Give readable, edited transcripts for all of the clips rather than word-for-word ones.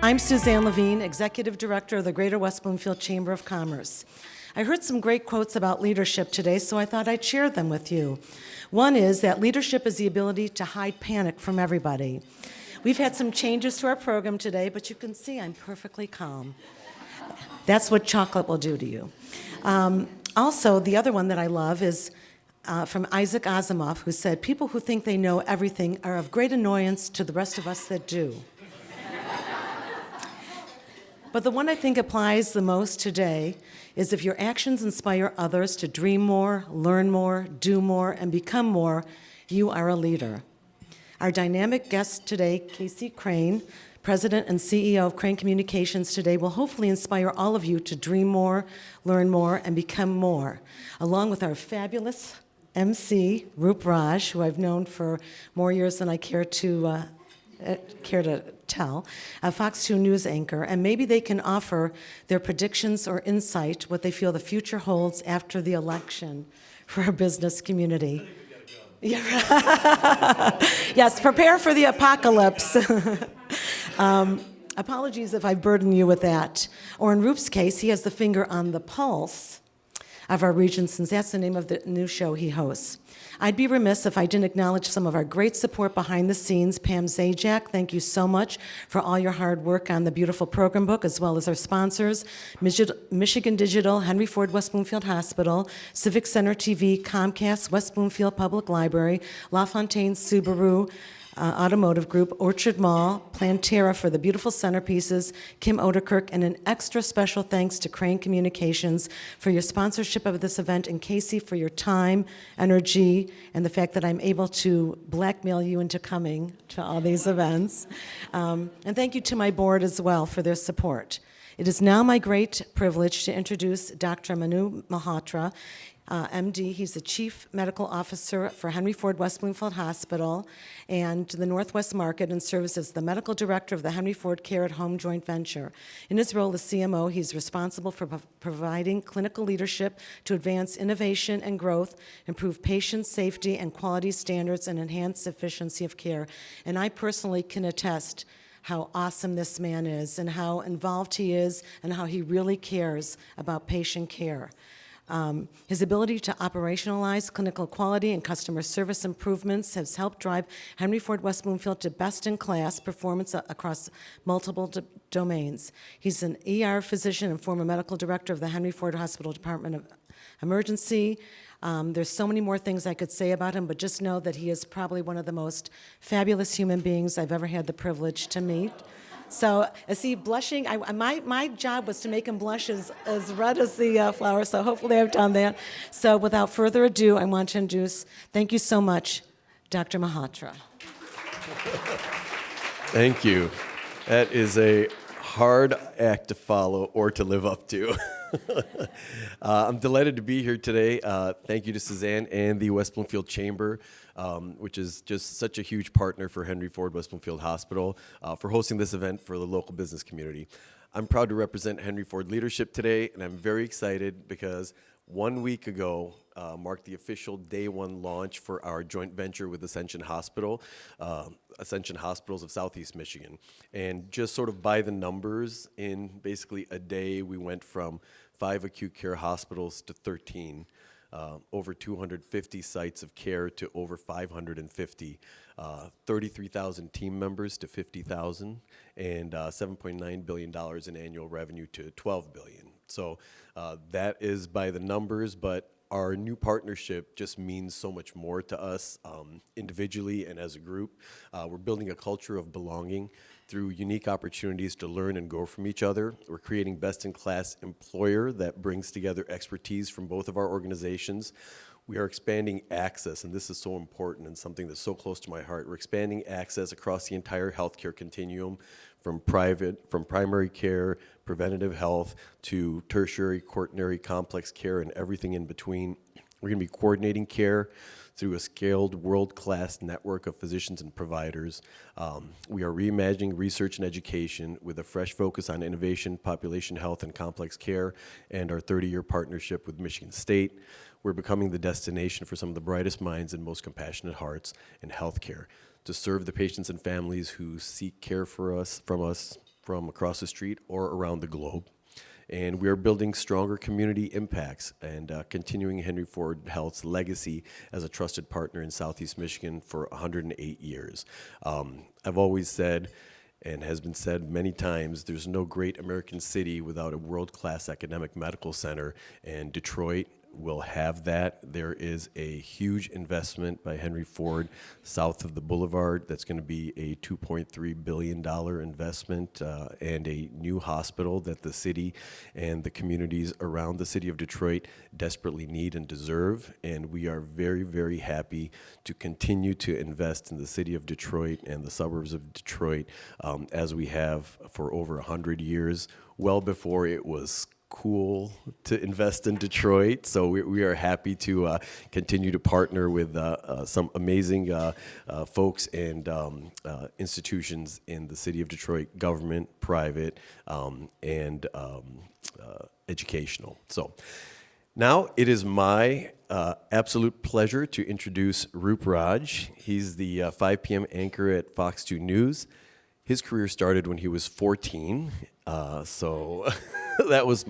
I'm Suzanne Levine, Executive Director of the Greater West Bloomfield Chamber of Commerce. I heard some great quotes about leadership today, so I thought I'd share them with you. One is that leadership is the ability to hide panic from everybody. We've had some changes to our program today, but you can see I'm perfectly calm. That's what chocolate will do to you. Also, the other one that I love is from Isaac Asimov, who said, "People who think they know everything are of great annoyance to the rest of us that do." But the one I think applies the most today is if your actions inspire others to dream more, learn more, do more, and become more, you are a leader. Our dynamic guest today, Casey Crain, President and CEO of Crain Communications today, will hopefully inspire all of you to dream more, learn more, and become more, along with our fabulous MC, Roop Raj, who I've known for more years than I care to tell, a Fox 2 news anchor, and maybe they can offer their predictions or insight what they feel the future holds after the election for our business community. Yes, prepare for the apocalypse. Apologies if I burden you with that. Or in Roop's case, he has the finger on the pulse of our region, since that's the name of the new show he hosts. I'd be remiss if I didn't acknowledge some of our great support behind the scenes. Pam Zajac, thank you so much for all your hard work on the beautiful program book, as well as our sponsors, Michigan Digital, Henry Ford West Bloomfield Hospital, Civic Center TV, Comcast, West Bloomfield Public Library, LaFontaine Subaru, Automotive Group, Orchard Mall, Plantera for the beautiful centerpieces, Kim Oderkirk, and an extra special thanks to Crain Communications for your sponsorship of this event, and Casey for your time, energy, and the fact that I'm able to blackmail you into coming to all these events. And thank you to my board as well for their support. It is now my great privilege to introduce Dr. Manu Malhotra, MD. He's the Chief Medical Officer for Henry Ford West Bloomfield Hospital and the Northwest Market, and serves as the Medical Director of the Henry Ford Care at Home joint venture. In his role as CMO, he's responsible for providing clinical leadership to advance innovation and growth, improve patient safety and quality standards, and enhance efficiency of care. And I personally can attest how awesome this man is and how involved he is and how he really cares about patient care. His ability to operationalize clinical quality and customer service improvements has helped drive Henry Ford West Bloomfield to best-in-class performance across multiple domains. He's an ER physician and former medical director of the Henry Ford Hospital Department of Emergency. There's so many more things I could say about him, but just know that he is probably one of the most fabulous human beings I've ever had the privilege to meet. So, is he blushing? My job was to make him blush as red as the flower, so hopefully I've done that. So, without further ado, I want to introduce, thank you so much, Dr. Malhotra. Thank you. That is a hard act to follow or to live up to. I'm delighted to be here today. Thank you to Suzanne and the West Bloomfield Chamber, which is just such a huge partner for Henry Ford West Bloomfield Hospital, for hosting this event for the local business community. I'm proud to represent Henry Ford leadership today, and I'm very excited because 1 week ago marked the official day one launch for our joint venture with Ascension Hospital, Ascension Hospitals of Southeast Michigan. And just sort of by the numbers, in basically a day, we went from 5 acute care hospitals to 13, over 250 sites of care to over 550, 33,000 team members to 50,000, and $7.9 billion in annual revenue to $12 billion. So that is by the numbers, but our new partnership just means so much more to us individually and as a group. We're building a culture of belonging through unique opportunities to learn and grow from each other. We're creating best-in-class employer that brings together expertise from both of our organizations. We are expanding access, and this is so important and something that's so close to my heart. We're expanding access across the entire healthcare continuum, from primary care, preventative health, to tertiary, quaternary, complex care, and everything in between. We're going to be coordinating care through a scaled world-class network of physicians and providers. We are reimagining research and education with a fresh focus on innovation, population health, and complex care, and our 30-year partnership with Michigan State. We're becoming the destination for some of the brightest minds and most compassionate hearts in healthcare to serve the patients and families who seek care from us from across the street or around the globe. And we are building stronger community impacts and continuing Henry Ford Health's legacy as a trusted partner in Southeast Michigan for 108 years. I've always said, and has been said many times, there's no great American city without a world-class academic medical center, and Detroit will have that. There is a huge investment by Henry Ford south of the boulevard that's going to be a $2.3 billion investment and a new hospital that the city and the communities around the city of Detroit desperately need and deserve. And we are very, very happy to continue to invest in the city of Detroit and the suburbs of Detroit as we have for over 100 years, well before it was cool to invest in Detroit. So we are happy to continue to partner with some amazing folks and institutions in the city of Detroit, government, private, and educational. So now it is my absolute pleasure to introduce Roop Raj. He's the 5 p.m. anchor at Fox 2 News. His career started when he was 14, so that was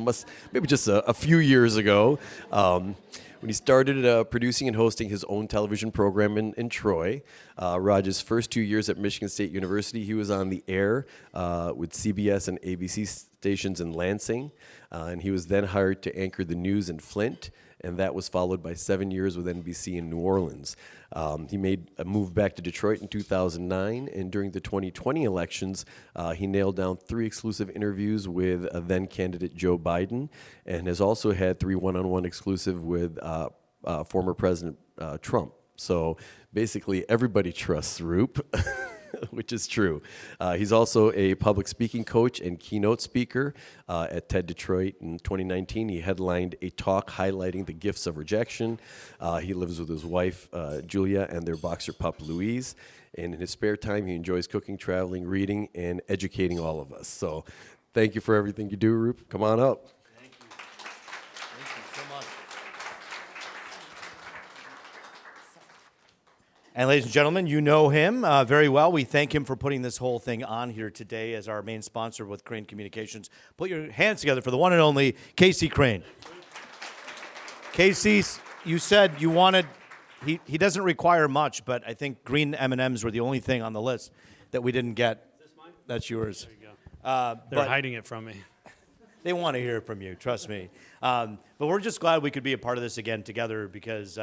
maybe just a few years ago. When he started producing and hosting his own television program in Troy. Raj's first 2 years at Michigan State University, he was on the air with CBS and ABC stations in Lansing, and he was then hired to anchor the news in Flint, and that was followed by 7 years with NBC in New Orleans. He made a move back to Detroit in 2009, and during the 2020 elections, he nailed down 3 exclusive interviews with then-candidate Joe Biden, and has also had 3 one-on-one exclusive with former President Trump. So basically, everybody trusts Roop, which is true. He's also a public speaking coach and keynote speaker at TED Detroit. In 2019, he headlined a talk highlighting the gifts of rejection. He lives with his wife, Julia, and their boxer pup, Louise. And in his spare time, he enjoys cooking, traveling, reading, and educating all of us. So thank you for everything you do, Roop. Come on up. Thank you. Thank you so much. And ladies and gentlemen, you know him very well. We thank him for putting this whole thing on here today as our main sponsor with Crain Communications. Put your hands together for the one and only Casey Crain. Casey, you said you wanted, he doesn't require much, but I think green M&Ms were the only thing on the list that we didn't get. Is this mine? That's yours. There you go. They're but hiding it from me. they want to hear it from you, trust me. But we're just glad we could be a part of this again together because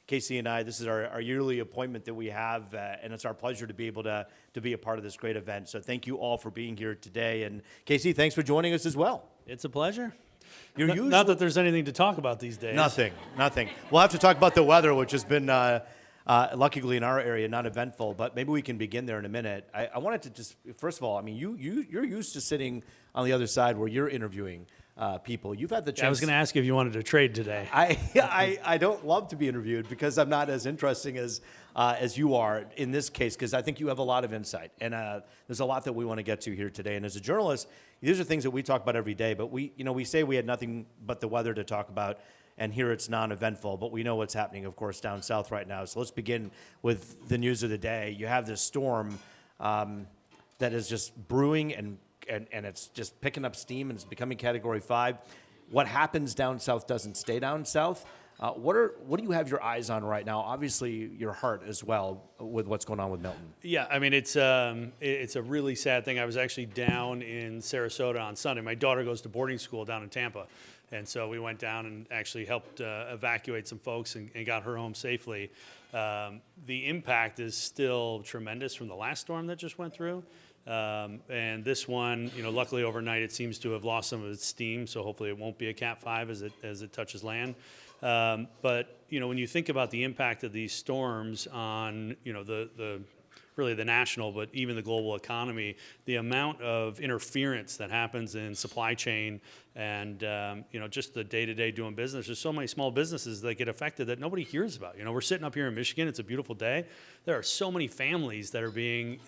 Casey and I, this is our yearly appointment that we have, and it's our pleasure to be able to be a part of this great event. So thank you all for being here today. And Casey, thanks for joining us as well. It's a pleasure. You're usually Not that there's anything to talk about these days. Nothing. We'll have to talk about the weather, which has been, luckily in our area, not eventful, but maybe we can begin there in a minute. I wanted to just, first of all, I mean, you're used to sitting on the other side where you're interviewing people. You've had the chance. I was going to ask you if you wanted to trade today. I don't love to be interviewed because I'm not as interesting as you are in this case, because I think you have a lot of insight, and there's a lot that we want to get to here today. And as a journalist, these are things that we talk about every day, but we say we had nothing but the weather to talk about, and here it's non-eventful, but we know what's happening, of course, down south right now. So let's begin with the news of the day. You have this storm that is just brewing, and it's just picking up steam, and it's becoming Category 5. What happens down south doesn't stay down south. What do you have your eyes on right now? Obviously, your heart as well with what's going on with Milton. Yeah, I mean, it's a really sad thing. I was actually down in Sarasota on Sunday. My daughter goes to boarding school down in Tampa, and so we went down and actually helped evacuate some folks and got her home safely. The impact is still tremendous from the last storm that just went through. And this one, luckily overnight it seems to have lost some of its steam, so hopefully it won't be a Cat 5 as it touches land. But when you think about the impact of these storms on really the national, but even the global economy, the amount of interference that happens in supply chain and just the day-to-day doing business. There's so many small businesses that get affected that nobody hears about. We're sitting up here in Michigan. It's a beautiful day. There are so many families that are being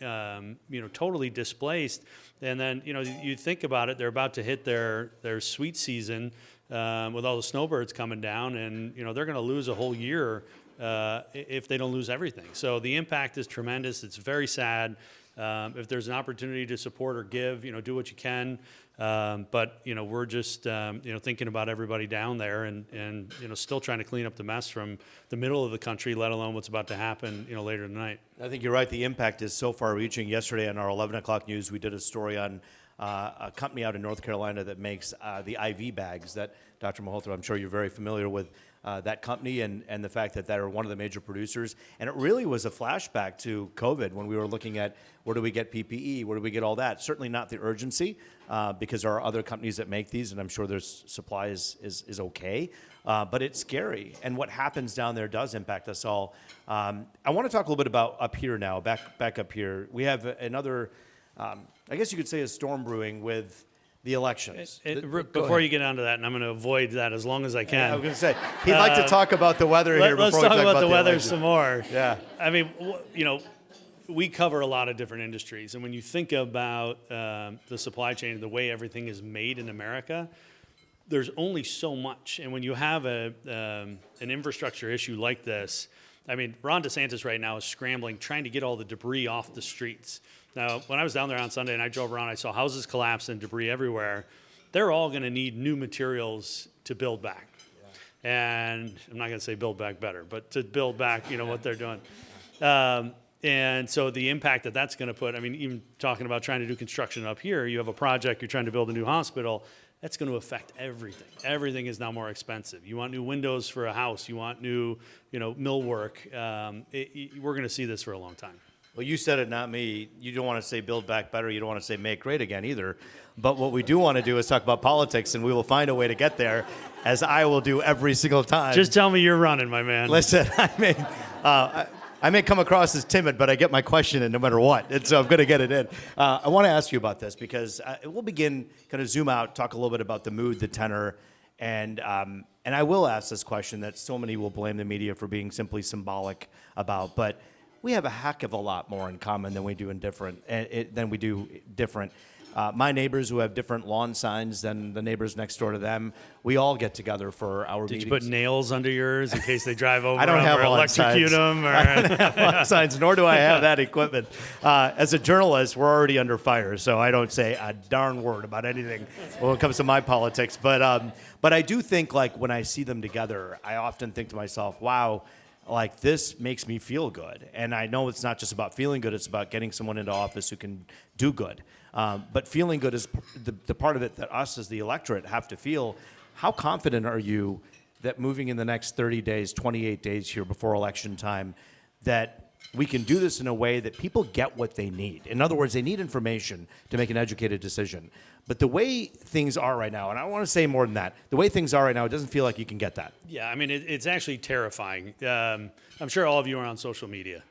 totally displaced. And then you think about it, they're about to hit their sweet season with all the snowbirds coming down, and they're going to lose a whole year if they don't lose everything. So the impact is tremendous. It's very sad. If there's an opportunity to support or give, do what you can. But we're just thinking about everybody down there and still trying to clean up the mess from the middle of the country, let alone what's about to happen later tonight. I think you're right. The impact is so far-reaching. Yesterday on our 11 o'clock news, we did a story on a company out in North Carolina that makes the IV bags that Dr. Malhotra, I'm sure you're very familiar with that company and the fact that they're one of the major producers. And it really was a flashback to COVID when we were looking at where do we get PPE, where do we get all that. Certainly not the urgency because there are other companies that make these, and I'm sure their supply is okay. But it's scary. And what happens down there does impact us all. I want to talk a little bit about up here now, back up here. We have another, I guess you could say, a storm brewing with the elections. Before you get onto that, and I'm going to avoid that as long as I can. I was going to say, he'd like to talk about the weather here Let's before we talk about the weather election. some more. Yeah. I mean, we cover a lot of different industries. And when you think about the supply chain and the way everything is made in America, there's only so much. And when you have an infrastructure issue like this, I mean, Ron DeSantis right now is scrambling, trying to get all the debris off the streets. Now, when I was down there on Sunday and I drove around, I saw houses collapse and debris everywhere. They're all going to need new materials to build back. Yeah. And I'm not going to say build back better, but to build back, what they're doing. And so the impact that that's going to put, I mean, even talking about trying to do construction up here, you have a project, you're trying to build a new hospital, that's going to affect everything. Everything is now more expensive. You want new windows for a house, you want new, millwork. We're going to see this for a long time. Well, you said it, not me. You don't want to say build back better. You don't want to say make great again either. But what we do want to do is talk about politics, and we will find a way to get there, as I will do every single time. Just tell me you're running, my man. Listen, I may come across as timid, but I get my question in no matter what, and so I'm going to get it in. I want to ask you about this because we'll begin, kind of zoom out, talk a little bit about the mood, the tenor, and I will ask this question that so many will blame the media for being simply symbolic about, but we have a heck of a lot more in common than we do different. My neighbors who have different lawn signs than the neighbors next door to them, we all get together for our meetings. Did you put nails under yours in case they drive over I don't have or electrocute them? Or... I don't have lawn signs, nor do I have that equipment. As a journalist, we're already under fire, so I don't say a darn word about anything when it comes to my politics. But I do think, like, when I see them together, I often think to myself, wow, like, this makes me feel good. And I know it's not just about feeling good, it's about getting someone into office who can do good. But feeling good is the part of it that us as the electorate have to feel. How confident are you that moving in the next 30 days, 28 days here before election time, that we can do this in a way that people get what they need? In other words, they need information to make an educated decision. But the way things are right now, and I want to say more than that, the way things are right now, it doesn't feel like you can get that. Yeah, I mean, it's actually terrifying. I'm sure all of you are on social media.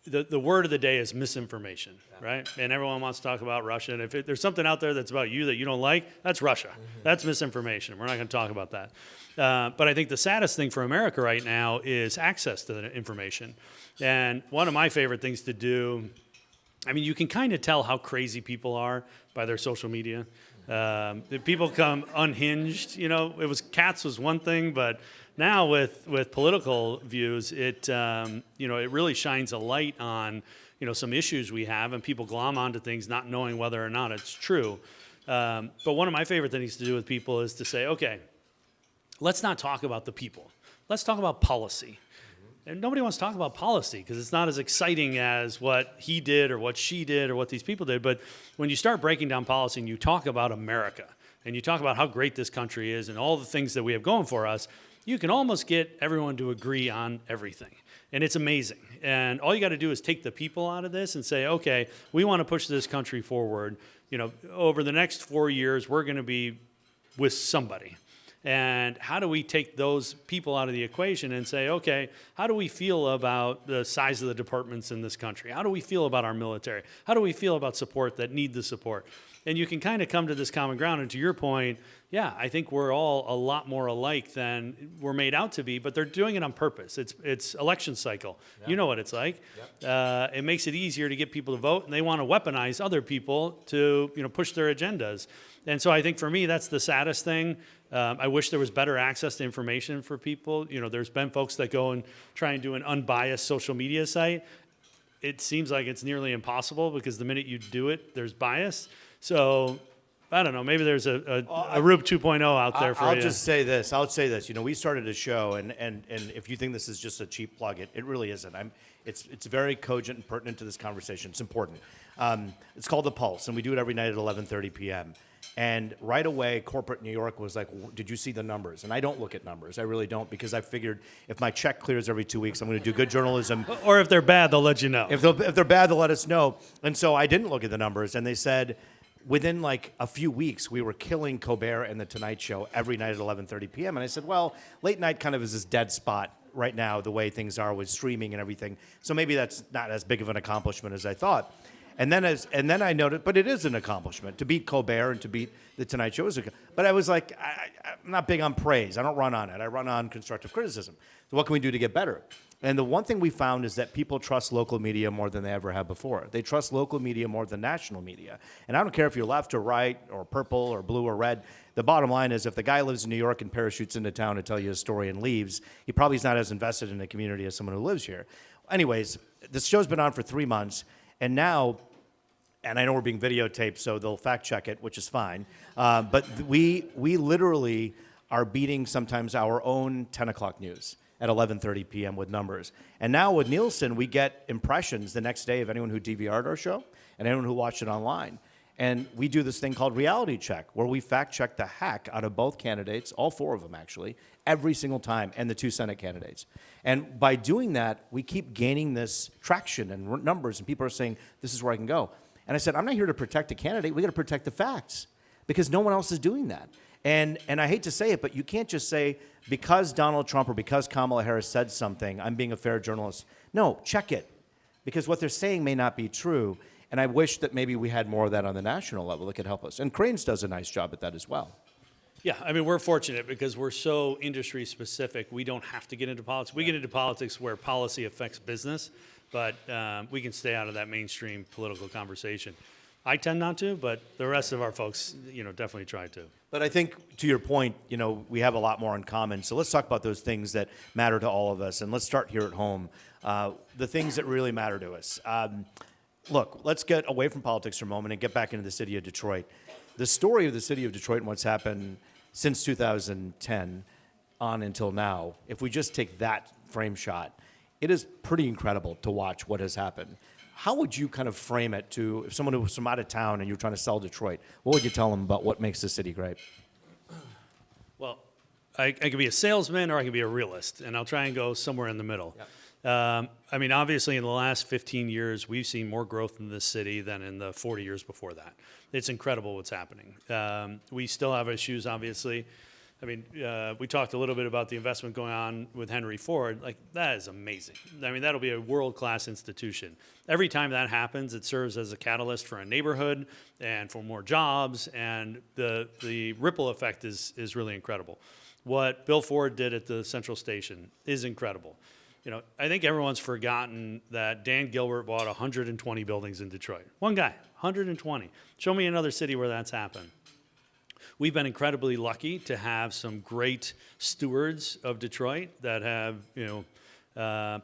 The word of the day is misinformation, right? And everyone wants to talk about Russia. And if there's something out there that's about you that you don't like, that's Russia. Mm-hmm. That's misinformation. We're not going to talk about that. But I think the saddest thing for America right now is access to the information. And one of my favorite things to do, I mean, you can kind of tell how crazy people are by their social media. People come unhinged. Cats was one thing, but now with political views, it really shines a light on some issues we have, and people glom onto things not knowing whether or not it's true. But one of my favorite things to do with people is to say, okay, let's not talk about the people. Let's talk about policy. And nobody wants to talk about policy because it's not as exciting as what he did or what she did or what these people did. But when you start breaking down policy and you talk about America and you talk about how great this country is and all the things that we have going for us, you can almost get everyone to agree on everything. And it's amazing. And all you got to do is take the people out of this and say, okay, we want to push this country forward. Over the next 4 years, we're going to be with somebody. And how do we take those people out of the equation and say, okay, how do we feel about the size of the departments in this country? How do we feel about our military? How do we feel about support that need the support? And you can kind of come to this common ground. And to your point, yeah, I think we're all a lot more alike than we're made out to be, but they're doing it on purpose. It's election cycle. Yeah. You know what it's like. Yep. It makes it easier to get people to vote, and they want to weaponize other people to push their agendas. And so I think for me, that's the saddest thing. I wish there was better access to information for people. There's been folks that go and try and do an unbiased social media site. It seems like it's nearly impossible because the minute you do it, there's bias. So I don't know. Maybe there's a Roop 2.0 out there for you. I'll just say this. We started a show, and if you think this is just a cheap plug, it really isn't. It's very cogent and pertinent to this conversation. It's important. It's called The Pulse, and we do it every night at 11:30 p.m. And right away, corporate New York was like, did you see the numbers? And I don't look at numbers. I really don't, because I figured if my check clears every 2 weeks, I'm going to do good journalism. Or if they're bad, they'll let you know. If they're bad, they'll let us know. And so I didn't look at the numbers, and they said within like a few weeks, we were killing Colbert and The Tonight Show every night at 11:30 p.m. And I said, well, late night kind of is this dead spot right now, the way things are with streaming and everything. So maybe that's not as big of an accomplishment as I thought. And then I noted, but it is an accomplishment to beat Colbert and to beat The Tonight Show. But I was like, I'm not big on praise. I don't run on it. I run on constructive criticism. So what can we do to get better? And the one thing we found is that people trust local media more than they ever have before. They trust local media more than national media. And I don't care if you're left or right or purple or blue or red. The bottom line is if the guy lives in New York and parachutes into town to tell you a story and leaves, he probably is not as invested in the community as someone who lives here. Anyways, this show's been on for 3 months, and now, and I know we're being videotaped, so they'll fact check it, which is fine. But we literally are beating sometimes our own 10 o'clock news at 11:30 p.m. with numbers. And now with Nielsen, we get impressions the next day of anyone who DVR'd our show and anyone who watched it online. And we do this thing called reality check, where we fact check the heck out of both candidates, all 4 of them actually, every single time, and the 2 Senate candidates. And by doing that, we keep gaining this traction and numbers, and people are saying, this is where I can go. And I said, I'm not here to protect a candidate. We got to protect the facts, because no one else is doing that. And I hate to say it, but you can't just say, because Donald Trump or because Kamala Harris said something, I'm being a fair journalist. No, check it, because what they're saying may not be true. And I wish that maybe we had more of that on the national level that could help us. And Crain's does a nice job at that as well. Yeah, I mean, we're fortunate because we're so industry specific. We don't have to get into politics. We get into politics where policy affects business, but we can stay out of that mainstream political conversation. I tend not to, but the rest of our folks, definitely try to. But I think, to your point, we have a lot more in common. So let's talk about those things that matter to all of us. And let's start here at home. The things that really matter to us. Look, let's get away from politics for a moment and get back into the city of Detroit. The story of the city of Detroit and what's happened since 2010 on until now, if we just take that frame shot, it is pretty incredible to watch what has happened. How would you kind of frame it to, if someone who was from out of town and you're trying to sell Detroit, what would you tell them about what makes the city great? Well, I can be a salesman or I can be a realist, and I'll try and go somewhere in the middle. Yep. I mean, obviously, in the last 15 years, we've seen more growth in this city than in the 40 years before that. It's incredible what's happening. We still have issues, obviously. I mean, we talked a little bit about the investment going on with Henry Ford. Like, that is amazing. I mean, that'll be a world-class institution. Every time that happens, it serves as a catalyst for a neighborhood and for more jobs, and the ripple effect is really incredible. What Bill Ford did at the Central Station is incredible. I think everyone's forgotten that Dan Gilbert bought 120 buildings in Detroit. One guy, 120. Show me another city where that's happened. We've been incredibly lucky to have some great stewards of Detroit that have,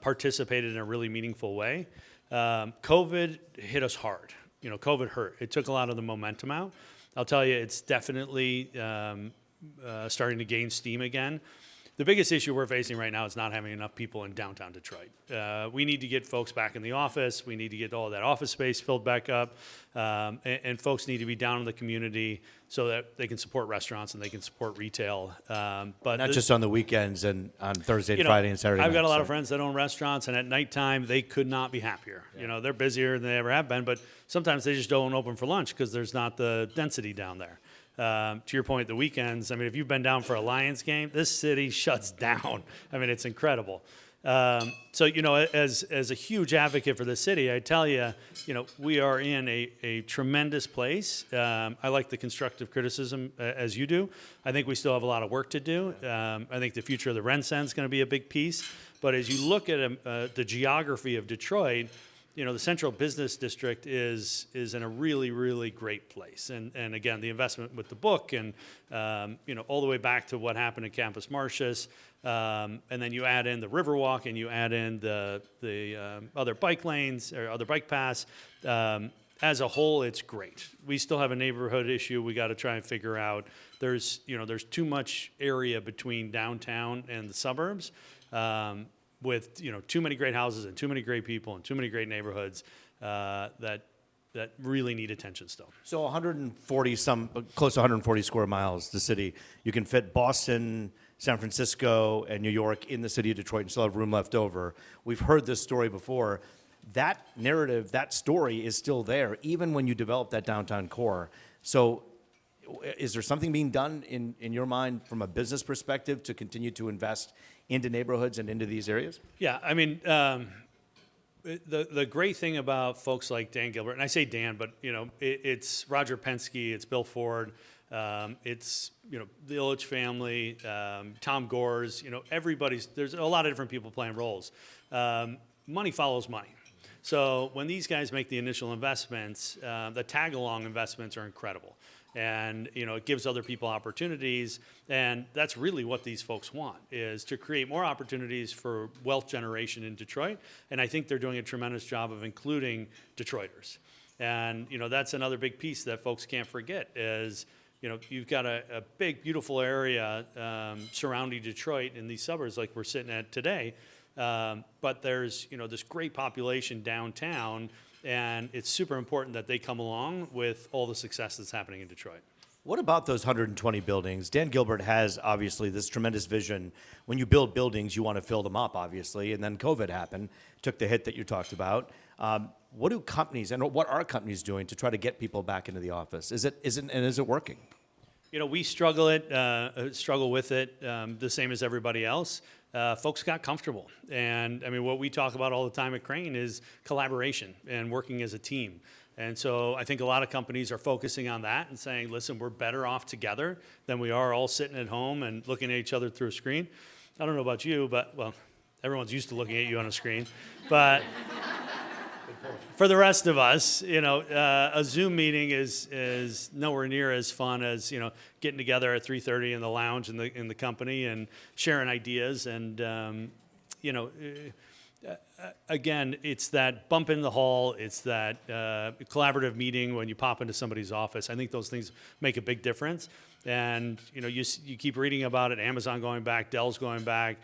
participated in a really meaningful way. COVID hit us hard. COVID hurt. It took a lot of the momentum out. I'll tell you, it's definitely starting to gain steam again. The biggest issue we're facing right now is not having enough people in downtown Detroit. We need to get folks back in the office. We need to get all that office space filled back up. And folks need to be down in the community so that they can support restaurants and they can support retail. But Not just on the weekends and on Thursday, and Friday, and Saturday I've got nights, a lot of friends that own restaurants, and at nighttime, they could not be happier. Yeah. They're busier than they ever have been, but sometimes they just don't open for lunch because there's not the density down there. To your point, the weekends, I mean, if you've been down for a Lions game, this city shuts down. I mean, it's incredible. So, as a huge advocate for the city, I tell you, we are in a tremendous place. I like the constructive criticism as you do. I think we still have a lot of work to do. I think the future of the Ren Center is going to be a big piece. But as you look at the geography of Detroit, the Central Business District is in a really, really great place. And again, the investment with the book and, all the way back to what happened at Campus Martius. And then you add in the Riverwalk and you add in the other bike lanes or other bike paths. As a whole, it's great. We still have a neighborhood issue we got to try and figure out. There's too much area between downtown and the suburbs. With too many great houses and too many great people and too many great neighborhoods that really need attention still. So close to 140 square miles, the city. You can fit Boston, San Francisco, and New York in the city of Detroit and still have room left over. We've heard this story before. That narrative, that story is still there, even when you develop that downtown core. So is there something being done in your mind from a business perspective to continue to invest into neighborhoods and into these areas? Yeah, I mean, the great thing about folks like Dan Gilbert, and I say Dan, but it's Roger Penske, it's Bill Ford, it's the Ilitch family, Tom Gores, there's a lot of different people playing roles. Money follows money. So when these guys make the initial investments, the tag-along investments are incredible. And, it gives other people opportunities. And that's really what these folks want, is to create more opportunities for wealth generation in Detroit. And I think they're doing a tremendous job of including Detroiters. And, that's another big piece that folks can't forget is, you've got a big, beautiful area surrounding Detroit in these suburbs like we're sitting at today. But there's, this great population downtown. And it's super important that they come along with all the success that's happening in Detroit. What about those 120 buildings? Dan Gilbert has obviously this tremendous vision. When you build buildings, you want to fill them up, obviously. And then COVID happened, took the hit that you talked about. What do companies and what are companies doing to try to get people back into the office? Is it working? We struggle with it the same as everybody else. Folks got comfortable. And I mean, what we talk about all the time at Crain is collaboration and working as a team. And so I think a lot of companies are focusing on that and saying, listen, we're better off together than we are all sitting at home and looking at each other through a screen. I don't know about you, but, well, everyone's used to looking at you on a screen. But for the rest of us, a Zoom meeting is nowhere near as fun as, getting together at 3:30 in the lounge in the company and sharing ideas. And, again, it's that bump in the hall. It's that collaborative meeting when you pop into somebody's office. I think those things make a big difference. And, you keep reading about it, Amazon going back, Dell's going back.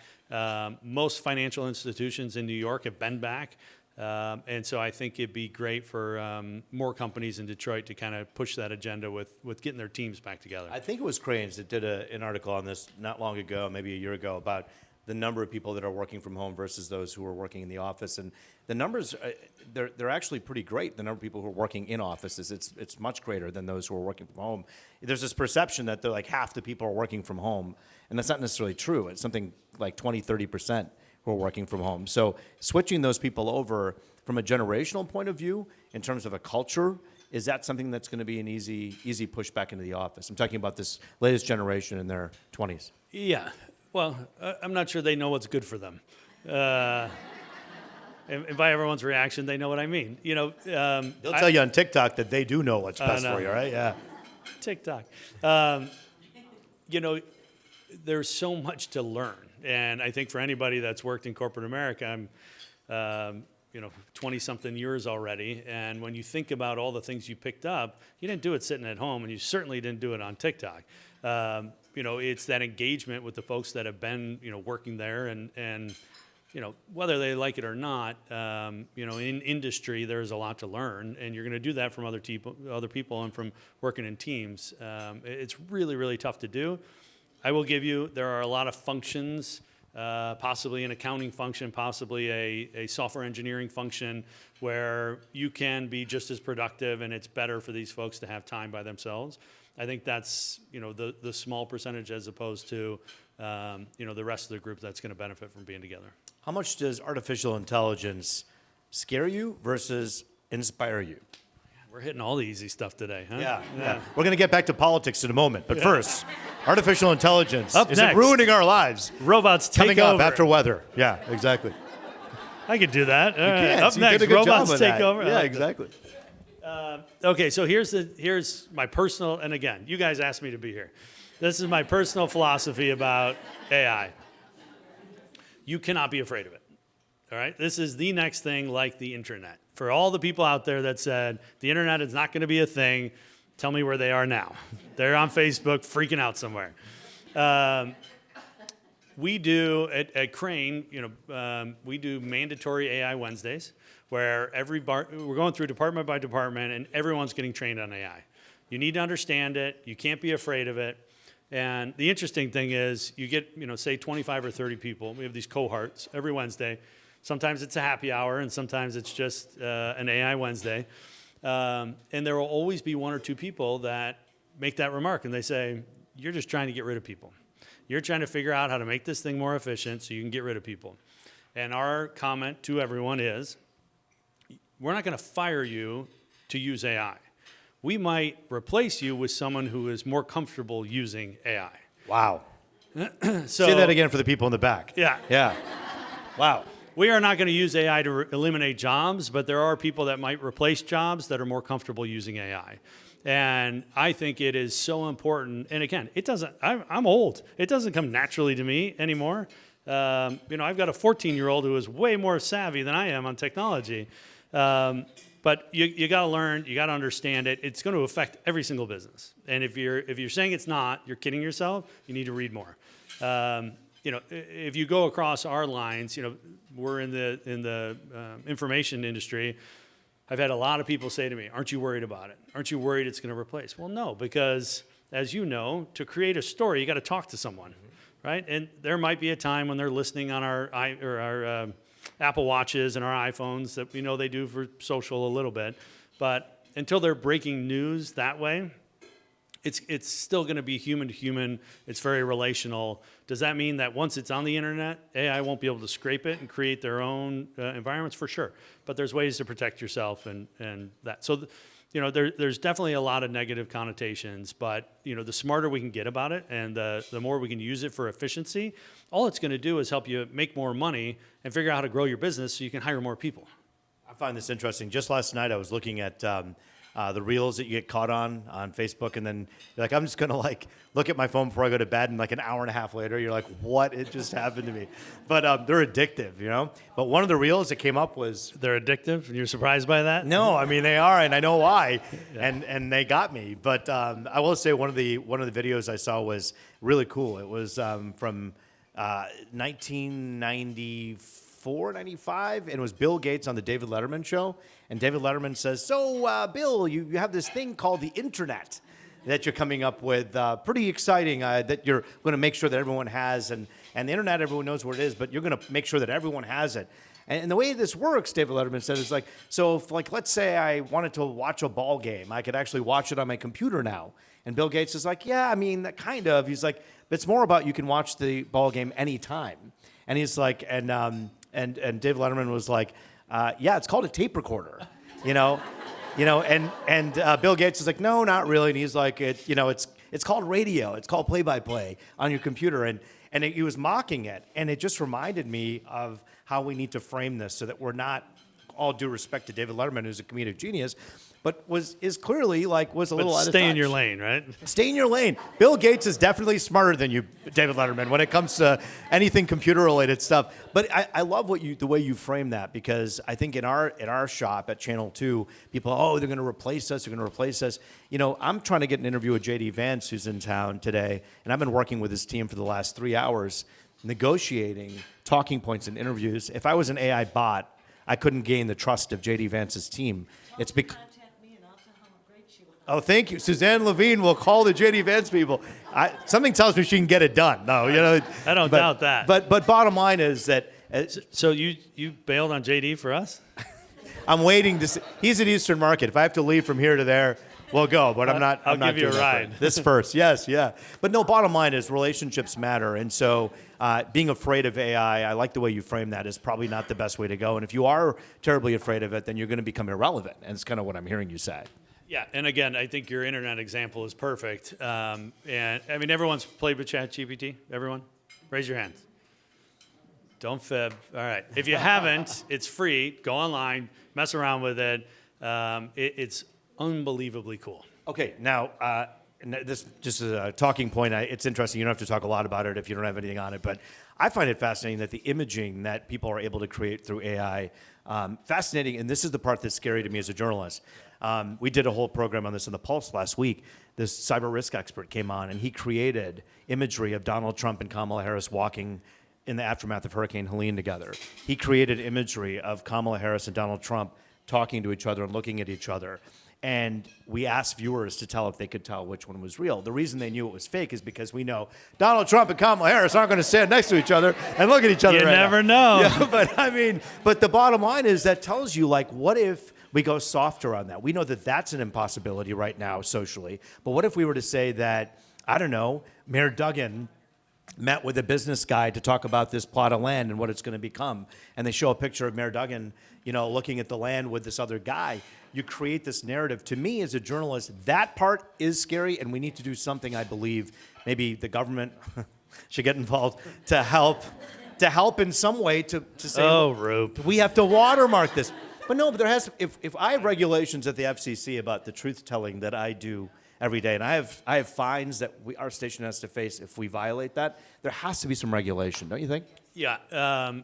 Most financial institutions in New York have been back. And so I think it'd be great for more companies in Detroit to kind of push that agenda with getting their teams back together. I think it was Crain's that did an article on this not long ago, maybe a year ago, about the number of people that are working from home versus those who are working in the office. And the numbers, they're actually pretty great, the number of people who are working in offices. It's much greater than those who are working from home. There's this perception that they're like half the people are working from home, and that's not necessarily true. It's something like 20-30% who are working from home. So switching those people over from a generational point of view, in terms of a culture, is that something that's going to be an easy push back into the office? I'm talking about this latest generation in their 20s. Yeah. Well, I'm not sure they know what's good for them. And by everyone's reaction, they know what I mean. They'll tell you on TikTok that they do know what's best for you, right? Yeah. TikTok. There's so much to learn. And I think for anybody that's worked in corporate America, I'm 20-something years already. And when you think about all the things you picked up, you didn't do it sitting at home, and you certainly didn't do it on TikTok. It's that engagement with the folks that have been, working there, and whether they like it or not, in industry, there's a lot to learn, and you're going to do that from other people and from working in teams. It's really, really tough to do. I will give you, there are a lot of functions, possibly an accounting function, possibly a software engineering function, where you can be just as productive, and it's better for these folks to have time by themselves. I think that's, the small percentage as opposed to, the rest of the group that's going to benefit from being together. How much does artificial intelligence scare you versus inspire you? We're hitting all the easy stuff today, huh? Yeah. We're going to get back to politics in a moment. But first, artificial intelligence. Up Is next. it ruining our lives? Robots take Coming up over. after weather. Yeah, exactly. I could do that. All right. Yeah, Up so you did next, a good job robots on take that. over. I Yeah, like that. exactly. Okay, so here's my personal, and again, you guys asked me to be here. This is my personal philosophy about AI. You cannot be afraid of it. All right? This is the next thing like the internet. For all the people out there that said the internet is not going to be a thing, tell me where they are now. They're on Facebook freaking out somewhere. We do at Crain, we do mandatory AI Wednesdays where we're going through department by department and everyone's getting trained on AI. You need to understand it. You can't be afraid of it. And the interesting thing is you get, say 25 or 30 people. We have these cohorts every Wednesday. Sometimes it's a happy hour and sometimes it's just an AI Wednesday. And there will always be one or two people that make that remark and they say, you're just trying to get rid of people. You're trying to figure out how to make this thing more efficient so you can get rid of people. And our comment to everyone is, we're not going to fire you to use AI. We might replace you with someone who is more comfortable using AI. Wow. So, Say that again for the people in the back. Yeah. Yeah. Wow. We are not going to use AI to eliminate jobs, but there are people that might replace jobs that are more comfortable using AI. And I think it is so important. And again, I'm old. It doesn't come naturally to me anymore. I've got a 14-year-old who is way more savvy than I am on technology. But you got to learn, you got to understand it. It's going to affect every single business. And if you're saying it's not, you're kidding yourself. You need to read more. If you go across our lines, we're in the information industry. I've had a lot of people say to me, "Aren't you worried about it? Aren't you worried it's going to replace?" Well, no, because as you know, to create a story, you got to talk to someone, right? And there might be a time when they're listening on our Apple Watches and our iPhones that we know they do for social a little bit, but until they're breaking news that way, it's still going to be human to human. It's very relational. Does that mean that once it's on the internet, AI won't be able to scrape it and create their own environments? For sure. But there's ways to protect yourself and that. So, there's definitely a lot of negative connotations, but, the smarter we can get about it and the more we can use it for efficiency, all it's going to do is help you make more money and figure out how to grow your business so you can hire more people. I find this interesting. Just last night I was looking at the reels that you get caught on Facebook, and then you're like, I'm just gonna look at my phone before I go to bed, and like an hour and a half later, you're like, what? It just happened to me. But they're addictive, But one of the reels that came up was They're addictive, and you're surprised by that? no, I mean they are, and I know why, and they got me. But I will say one of the videos I saw was really cool. It was from 1994, 95, and it was Bill Gates on the David Letterman show. And David Letterman says, so, Bill, you have this thing called the internet that you're coming up with. Pretty exciting that you're going to make sure that everyone has. And the internet, everyone knows what it is, but you're going to make sure that everyone has it. And the way this works, David Letterman said, is so if, let's say I wanted to watch a ball game, I could actually watch it on my computer now. And Bill Gates is like, yeah, I mean, kind of. He's like, it's more about you can watch the ball game anytime. And he's like, and David Letterman was like, yeah, it's called a tape recorder, and Bill Gates is like, no, not really. And he's like, it's called radio. It's called play-by-play on your computer. And he was mocking it. And it just reminded me of how we need to frame this so that we're not, all due respect to David Letterman, who's a comedic genius, but was a little out of touch. Stay in your lane, right? Stay in your lane. Bill Gates is definitely smarter than you, David Letterman, when it comes to anything computer-related stuff. But I love the way you frame that, because I think in our shop at Channel 2, people, they're going to replace us. They're going to replace us. I'm trying to get an interview with J.D. Vance, who's in town today, and I've been working with his team for the last 3 hours, negotiating talking points and interviews. If I was an AI bot, I couldn't gain the trust of J.D. Vance's team. It's because oh, thank you. Suzanne Levine will call the J.D. Vance people. Something tells me she can get it done. No, I don't doubt that. But bottom line is that. So you bailed on JD for us? I'm waiting to see. He's at Eastern Market. If I have to leave from here to there, we'll go. But I'm not. I'll I'm not give you a doing that ride. This first. Yes, yeah. But no, bottom line is relationships matter. And so being afraid of AI, I like the way you frame that, is probably not the best way to go. And if you are terribly afraid of it, then you're going to become irrelevant. And it's kind of what I'm hearing you say. Yeah, and again, I think your internet example is perfect. And I mean, everyone's played with ChatGPT. Everyone, raise your hands. Don't fib. All right. If you haven't, it's free. Go online, mess around with it. It's unbelievably cool. Okay, now, and this just is a talking point. It's interesting. You don't have to talk a lot about it if you don't have anything on it, but I find it fascinating that the imaging that people are able to create through AI, fascinating, and this is the part that's scary to me as a journalist. We did a whole program on this in the Pulse last week. This cyber risk expert came on, and he created imagery of Donald Trump and Kamala Harris walking in the aftermath of Hurricane Helene together. He created imagery of Kamala Harris and Donald Trump talking to each other and looking at each other. And we asked viewers to tell if they could tell which one was real. The reason they knew it was fake is because we know Donald Trump and Kamala Harris aren't going to stand next to each other and look at each other. You right never now. know. Yeah, but the bottom line is that tells you, like, what if we go softer on that? We know that that's an impossibility right now socially. But what if we were to say that, I don't know, Mayor Duggan met with a business guy to talk about this plot of land and what it's going to become, and they show a picture of Mayor Duggan, looking at the land with this other guy. You create this narrative. To me, as a journalist, that part is scary, and we need to do something. I believe maybe the government should get involved to help in some way to say, Oh, Roop. we have to watermark this. But there has. If I have regulations at the FCC about the truth telling that I do every day, and I have fines that our station has to face if we violate that, there has to be some regulation, don't you think? Yeah, a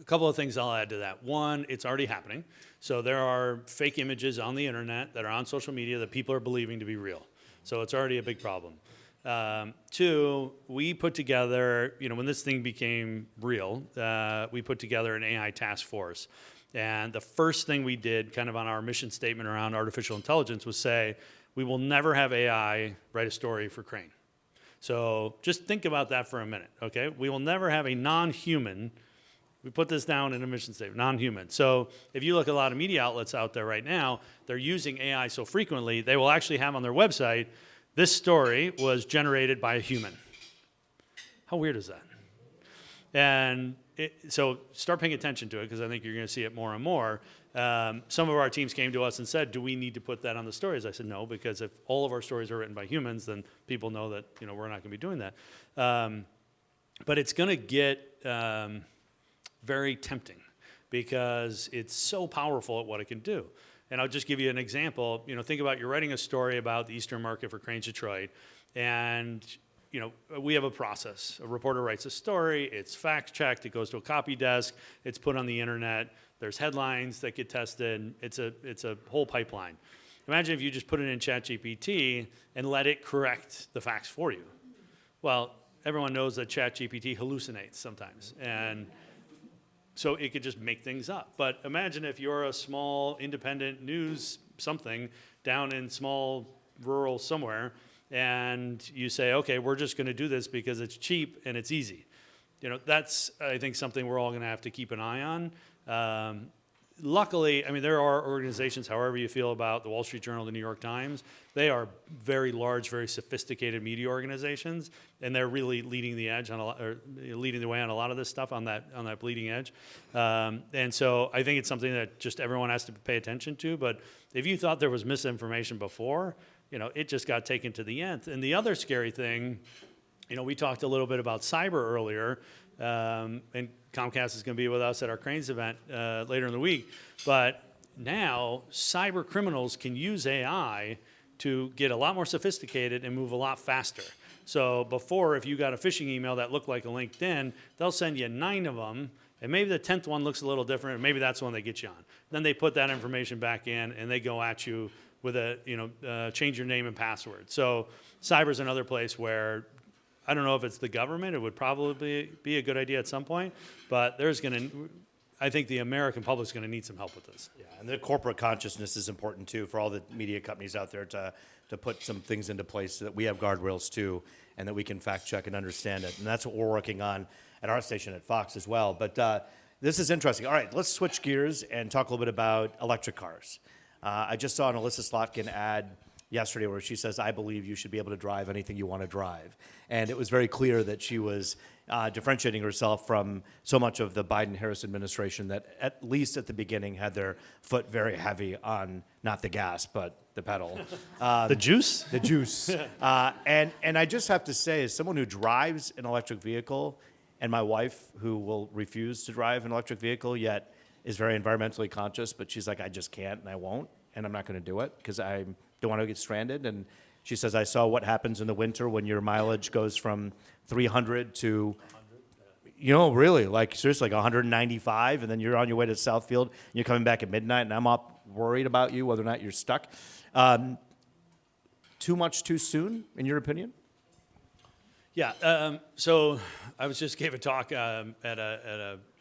couple of things I'll add to that. One, it's already happening. So there are fake images on the internet that are on social media that people are believing to be real. So it's already a big problem. Two, we put together, when this thing became real, we put together an AI task force. And the first thing we did kind of on our mission statement around artificial intelligence was say, we will never have AI write a story for Crain. So just think about that for a minute, okay? We will never have a non-human, we put this down in a mission statement, non-human. So if you look at a lot of media outlets out there right now, they're using AI so frequently, they will actually have on their website, this story was generated by a human. How weird is that? And so start paying attention to it, because I think you're going to see it more and more. Some of our teams came to us and said, do we need to put that on the stories? I said, no, because if all of our stories are written by humans, then people know that we're not going to be doing that. But it's going to get very tempting, because it's so powerful at what it can do. And I'll just give you an example. Think about you're writing a story about the Eastern market for Crain Detroit, and we have a process. A reporter writes a story, it's fact-checked, it goes to a copy desk, it's put on the internet, there's headlines that get tested, it's a whole pipeline. Imagine if you just put it in ChatGPT and let it correct the facts for you. Well, everyone knows that ChatGPT hallucinates sometimes, and so it could just make things up. But imagine if you're a small independent news something down in small rural somewhere, and you say, okay, we're just going to do this because it's cheap and it's easy. That's, I think, something we're all going to have to keep an eye on. Luckily, there are organizations, however you feel about the Wall Street Journal, the New York Times, they are very large, very sophisticated media organizations, and they're really leading the edge leading the way on a lot of this stuff on that bleeding edge. And so I think it's something that just everyone has to pay attention to. But if you thought there was misinformation before, it just got taken to the nth. And the other scary thing, we talked a little bit about cyber earlier, and Comcast is going to be with us at our Cranes event later in the week. But now cyber criminals can use AI to get a lot more sophisticated and move a lot faster. So before, if you got a phishing email that looked like a LinkedIn, they'll send you 9 of them, and maybe the 10th one looks a little different, and maybe that's the one they get you on. Then they put that information back in, and they go at you with change your name and password. So cyber's another place where I don't know if it's the government. It would probably be a good idea at some point, but I think the American public's going to need some help with this. Yeah, and the corporate consciousness is important too for all the media companies out there to put some things into place so that we have guardrails too, and that we can fact check and understand it. And that's what we're working on at our station at Fox as well. But this is interesting. All right, let's switch gears and talk a little bit about electric cars. I just saw an Alyssa Slotkin ad yesterday where she says, I believe you should be able to drive anything you want to drive. And it was very clear that she was differentiating herself from so much of the Biden-Harris administration that, at least at the beginning, had their foot very heavy on not the gas, but the pedal. The juice? The juice. And I just have to say, as someone who drives an electric vehicle, and my wife, who will refuse to drive an electric vehicle, yet is very environmentally conscious, but she's like, I just can't and I won't, and I'm not going to do it because I don't want to get stranded. And she says, I saw what happens in the winter when your mileage goes from 300 to, really, like seriously, like 195, and then you're on your way to Southfield, and you're coming back at midnight, and I'm up worried about you, whether or not you're stuck. Too much too soon, in your opinion? Yeah. So I just gave a talk at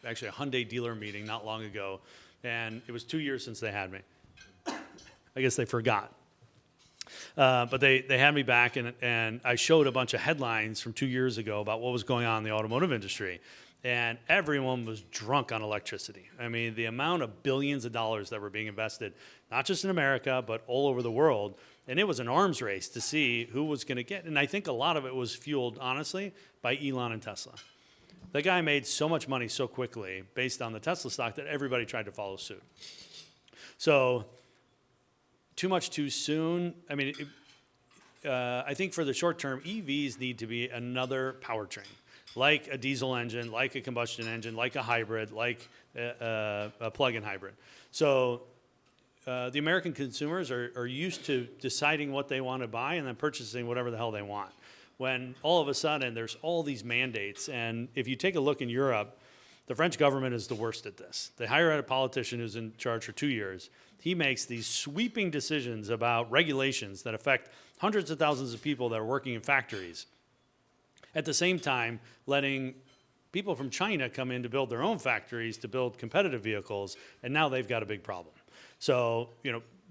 actually a Hyundai dealer meeting not long ago, and it was 2 years since they had me. I guess they forgot. But they had me back, and I showed a bunch of headlines from 2 years ago about what was going on in the automotive industry. And everyone was drunk on electricity. I mean, the amount of billions of dollars that were being invested, not just in America, but all over the world. And it was an arms race to see who was going to get. And I think a lot of it was fueled, honestly, by Elon and Tesla. The guy made so much money so quickly based on the Tesla stock that everybody tried to follow suit. So too much too soon. I mean, I think for the short term, EVs need to be another powertrain, like a diesel engine, like a combustion engine, like a hybrid, like a plug-in hybrid. So the American consumers are used to deciding what they want to buy and then purchasing whatever the hell they want. When all of a sudden there's all these mandates, and if you take a look in Europe, the French government is the worst at this. They hire a politician who's in charge for 2 years. He makes these sweeping decisions about regulations that affect hundreds of thousands of people that are working in factories. At the same time, letting people from China come in to build their own factories to build competitive vehicles, and now they've got a big problem. So,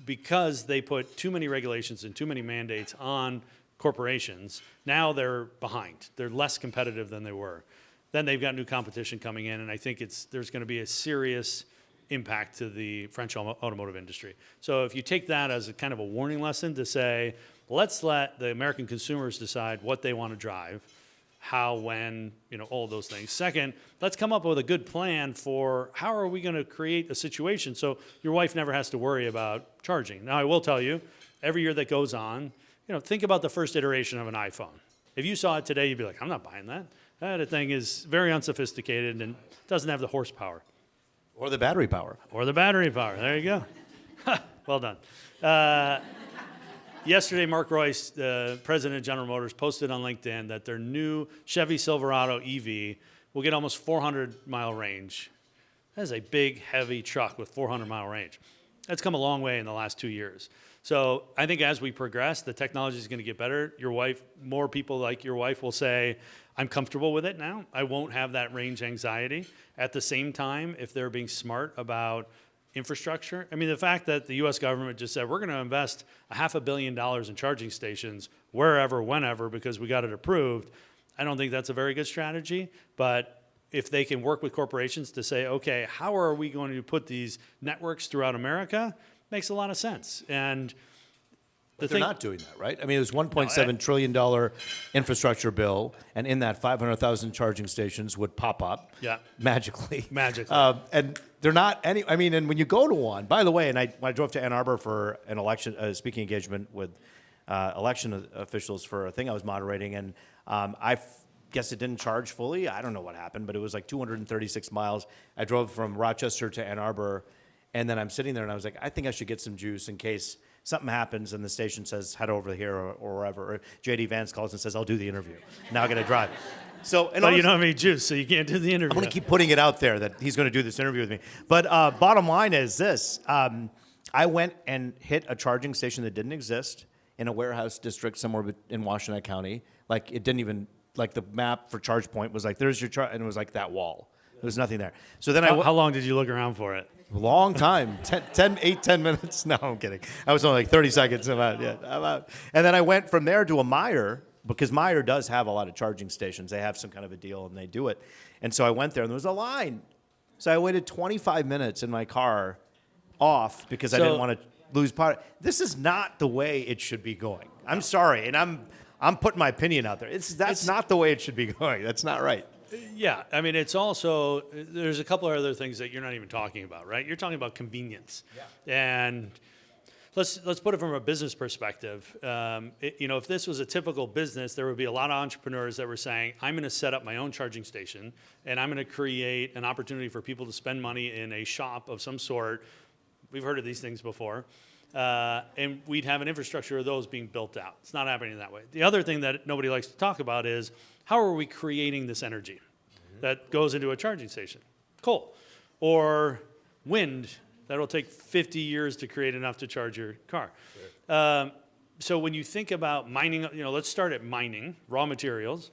because they put too many regulations and too many mandates on corporations, now they're behind. They're less competitive than they were. Then they've got new competition coming in, and I think there's going to be a serious impact to the French automotive industry. So if you take that as a kind of a warning lesson to say, let's let the American consumers decide what they want to drive, how, when, all of those things. Second, let's come up with a good plan for how are we going to create a situation so your wife never has to worry about charging. Now, I will tell you, every year that goes on, think about the first iteration of an iPhone. If you saw it today, you'd be like, I'm not buying that. That thing is very unsophisticated and doesn't have the horsepower. Or the battery power. There you go. Well done. Yesterday, Mark Royce, the president of General Motors, posted on LinkedIn that their new Chevy Silverado EV will get almost 400-mile range. That is a big, heavy truck with 400-mile range. That's come a long way in the last 2 years. So I think as we progress, the technology is going to get better. More people like your wife will say, I'm comfortable with it now. I won't have that range anxiety. At the same time, if they're being smart about infrastructure, I mean, the fact that the U.S. government just said, we're going to invest $500 million in charging stations wherever, whenever, because we got it approved, I don't think that's a very good strategy. But if they can work with corporations to say, okay, how are we going to put these networks throughout America, makes a lot of sense. And But they're not doing that, right? I mean, there's $1.7 trillion infrastructure bill, and in that, 500,000 charging stations would pop up magically. And they're not any. I mean, and when you go to one, by the way, and I drove to Ann Arbor for an election speaking engagement with election officials for a thing I was moderating, and I guess it didn't charge fully. I don't know what happened, but it was like 236 miles. I drove from Rochester to Ann Arbor, and then I'm sitting there, and I was like, I think I should get some juice in case something happens and the station says, head over here or wherever. Or J.D. Vance calls and says, I'll do the interview. Now I'm going to drive. So, but you don't have any juice, so you can't do the interview. I'm going to keep putting it out there that he's going to do this interview with me. But bottom line is this. I went and hit a charging station that didn't exist in a warehouse district somewhere in Washtenaw County. Like, it didn't even, like, the map for Charge Point was like, there's your charge, and it was like that wall. There was nothing there. So then how long did you look around for it? Long time, 10 minutes. No, I'm kidding. I was only like 30 seconds. I'm out. And then I went from there to a Meijer, because Meijer does have a lot of charging stations. They have some kind of a deal, and they do it. And so I went there, and there was a line. So I waited 25 minutes in my car off because I didn't want to lose part. This is not the way it should be going. I'm sorry, and I'm putting my opinion out there. That's not the way it should be going. That's not right. Yeah, I mean, it's also, there's a couple of other things that you're not even talking about, right? You're talking about convenience. Yeah. And let's put it from a business perspective. If this was a typical business, there would be a lot of entrepreneurs that were saying, I'm going to set up my own charging station, and I'm going to create an opportunity for people to spend money in a shop of some sort. We've heard of these things before. And we'd have an infrastructure of those being built out. It's not happening that way. The other thing that nobody likes to talk about is, how are we creating this energy that goes into a charging station? Coal. Or wind. That'll take 50 years to create enough to charge your car. Sure. So when you think about mining, let's start at mining, raw materials.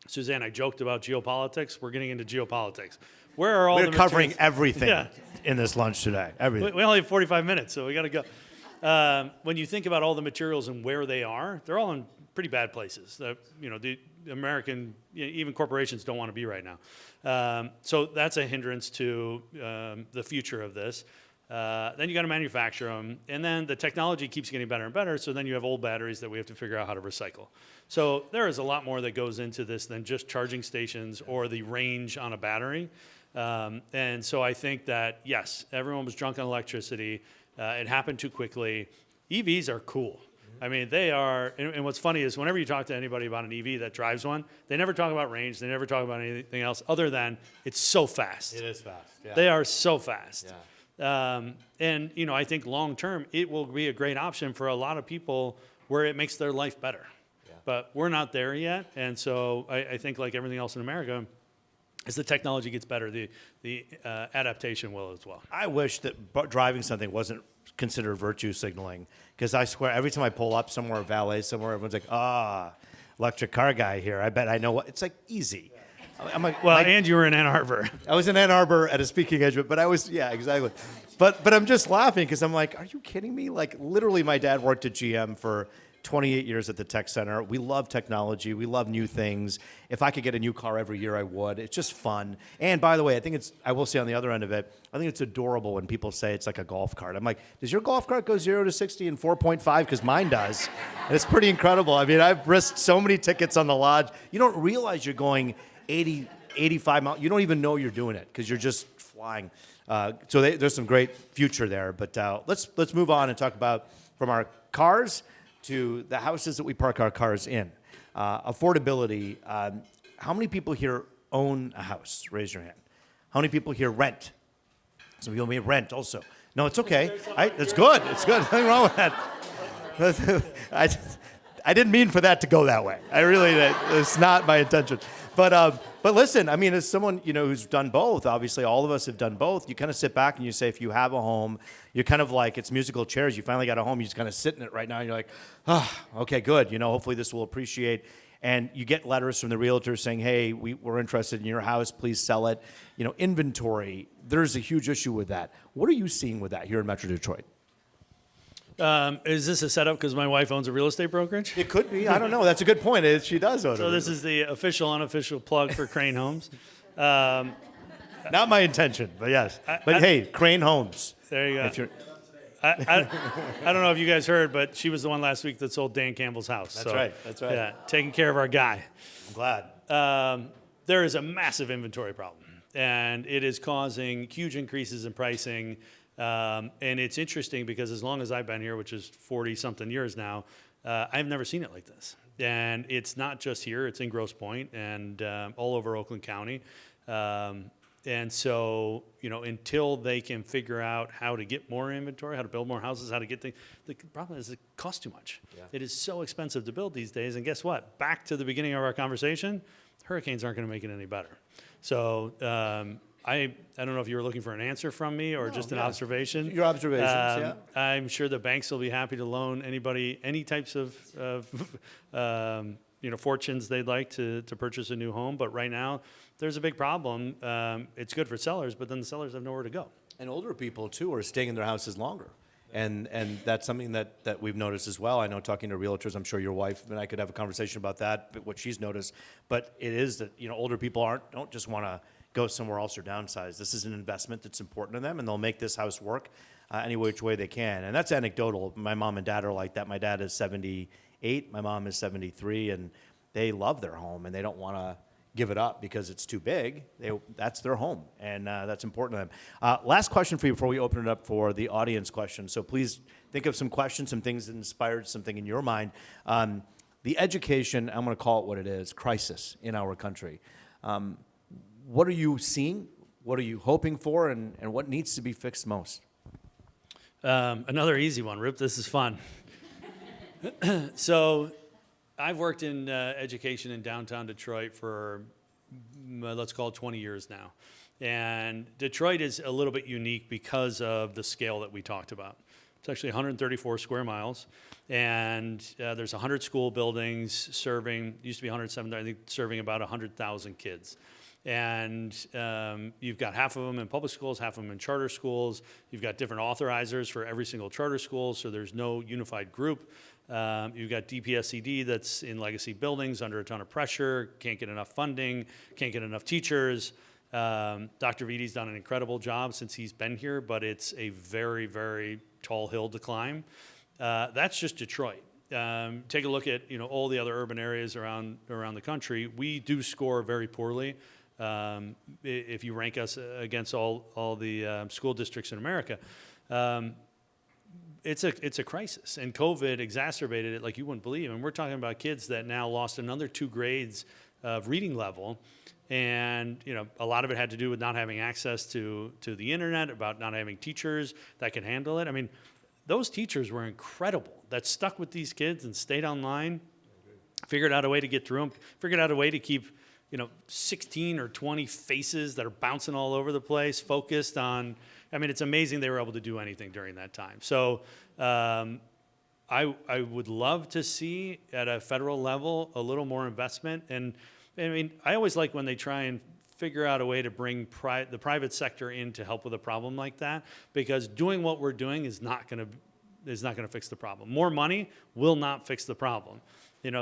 Suzanne, I joked about geopolitics. We're getting into geopolitics. Where are all We're the covering materials? everything in this lunch today. Everything. We only have 45 minutes, so we got to go. When you think about all the materials and where they are, they're all in pretty bad places. The American, even corporations don't want to be right now. So that's a hindrance to the future of this. Then you got to manufacture them, and then the technology keeps getting better and better. So then you have old batteries that we have to figure out how to recycle. So there is a lot more that goes into this than just charging stations or the range on a battery. And so I think that, yes, everyone was drunk on electricity. It happened too quickly. EVs are cool. I mean, they are, and what's funny is whenever you talk to anybody about an EV that drives one, they never talk about range. They never talk about anything else other than it's so fast. It is fast. Yeah. They are so fast. Yeah. And I think long term, it will be a great option for a lot of people where it makes their life better. Yeah. But we're not there yet. And so I think like everything else in America, as the technology gets better, the adaptation will as well. I wish that driving something wasn't considered virtue signaling, because I swear every time I pull up somewhere, valet somewhere, everyone's like, electric car guy here. I bet I know what. It's like easy. I'm like, and you were in Ann Arbor. I was in Ann Arbor at a speaking engagement, but I was, yeah, exactly. But I'm just laughing because I'm like, are you kidding me? Like, literally, my dad worked at GM for 28 years at the tech center. We love technology. We love new things. If I could get a new car every year, I would. It's just fun. And by the way, I will say on the other end of it, I think it's adorable when people say it's like a golf cart. I'm like, does your golf cart go 0 to 60 in 4.5? Because mine does. And it's pretty incredible. I mean, I've risked so many tickets on the lodge. You don't realize you're going 80, 85 miles. You don't even know you're doing it because you're just flying. So there's some great future there. But let's move on and talk about from our cars to the houses that we park our cars in. Affordability. How many people here own a house? Raise your hand. How many people here rent? Some people may rent also. No, it's okay. It's good. It's good. Nothing wrong with that. I didn't mean for that to go that way. I really did. It's not my intention. But listen, I mean, as someone who's done both, obviously all of us have done both. You kind of sit back and you say, if you have a home, you're kind of like, it's musical chairs. You finally got a home. You just kind of sit in it right now. And you're like, okay, good. Hopefully this will appreciate. And you get letters from the realtor saying, hey, we're interested in your house. Please sell it. Inventory. There's a huge issue with that. What are you seeing with that here in Metro Detroit? Is this a setup because my wife owns a real estate brokerage? It could be. I don't know. That's a good point. She does own it. So this is the official, unofficial plug for Crain Homes. Not my intention, but yes. Hey, Crain Homes. There you go. I don't know if you guys heard, but she was the one last week that sold Dan Campbell's house. That's right. That's right. Yeah, taking care of our guy. I'm glad. There is a massive inventory problem, and it is causing huge increases in pricing. And it's interesting because as long as I've been here, which is 40-something years now, I've never seen it like this. And it's not just here. It's in Grosse Pointe and all over Oakland County. And so, until they can figure out how to get more inventory, how to build more houses, how to get things, the problem is it costs too much. Yeah. It is so expensive to build these days. And guess what? Back to the beginning of our conversation, hurricanes aren't going to make it any better. So I don't know if you were looking for an answer from me or just an observation. Your observations, yeah. I'm sure the banks will be happy to loan anybody any types of fortunes they'd like to purchase a new home. But right now, there's a big problem. It's good for sellers, but then the sellers have nowhere to go. And older people, too, are staying in their houses longer. And that's something that we've noticed as well. I know talking to realtors, I'm sure your wife and I could have a conversation about that, but what she's noticed. But it is that, older people don't just want to go somewhere else or downsize. This is an investment that's important to them, and they'll make this house work any which way they can. And that's anecdotal. My mom and dad are like that. My dad is 78. My mom is 73, and they love their home, and they don't want to give it up because it's too big. That's their home, and that's important to them. Last question for you before we open it up for the audience questions. So please think of some questions, some things that inspired something in your mind. The education, I'm going to call it what it is, crisis in our country. What are you seeing? What are you hoping for? And what needs to be fixed most? Another easy one, Roop. This is fun. So I've worked in education in downtown Detroit for, let's call it 20 years now. And Detroit is a little bit unique because of the scale that we talked about. It's actually 134 square miles, and there's 100 school buildings serving, used to be 107, I think, serving about 100,000 kids. And you've got half of them in public schools, half of them in charter schools. You've got different authorizers for every single charter school, so there's no unified group. You've got DPSCD that's in legacy buildings under a ton of pressure, can't get enough funding, can't get enough teachers. Dr. Vidi's done an incredible job since he's been here, but it's a very, very tall hill to climb. That's just Detroit. Take a look at all the other urban areas around the country. We do score very poorly. If you rank us against all the school districts in America, it's a crisis, and COVID exacerbated it like you wouldn't believe. And we're talking about kids that now lost another 2 grades of reading level, and a lot of it had to do with not having access to the internet, about not having teachers that could handle it. I mean, those teachers were incredible that stuck with these kids and stayed online, figured out a way to get through them, figured out a way to keep 16 or 20 faces that are bouncing all over the place, focused on, it's amazing they were able to do anything during that time. So I would love to see at a federal level a little more investment. And I always like when they try and figure out a way to bring the private sector in to help with a problem like that, because doing what we're doing is not going to fix the problem. More money will not fix the problem. And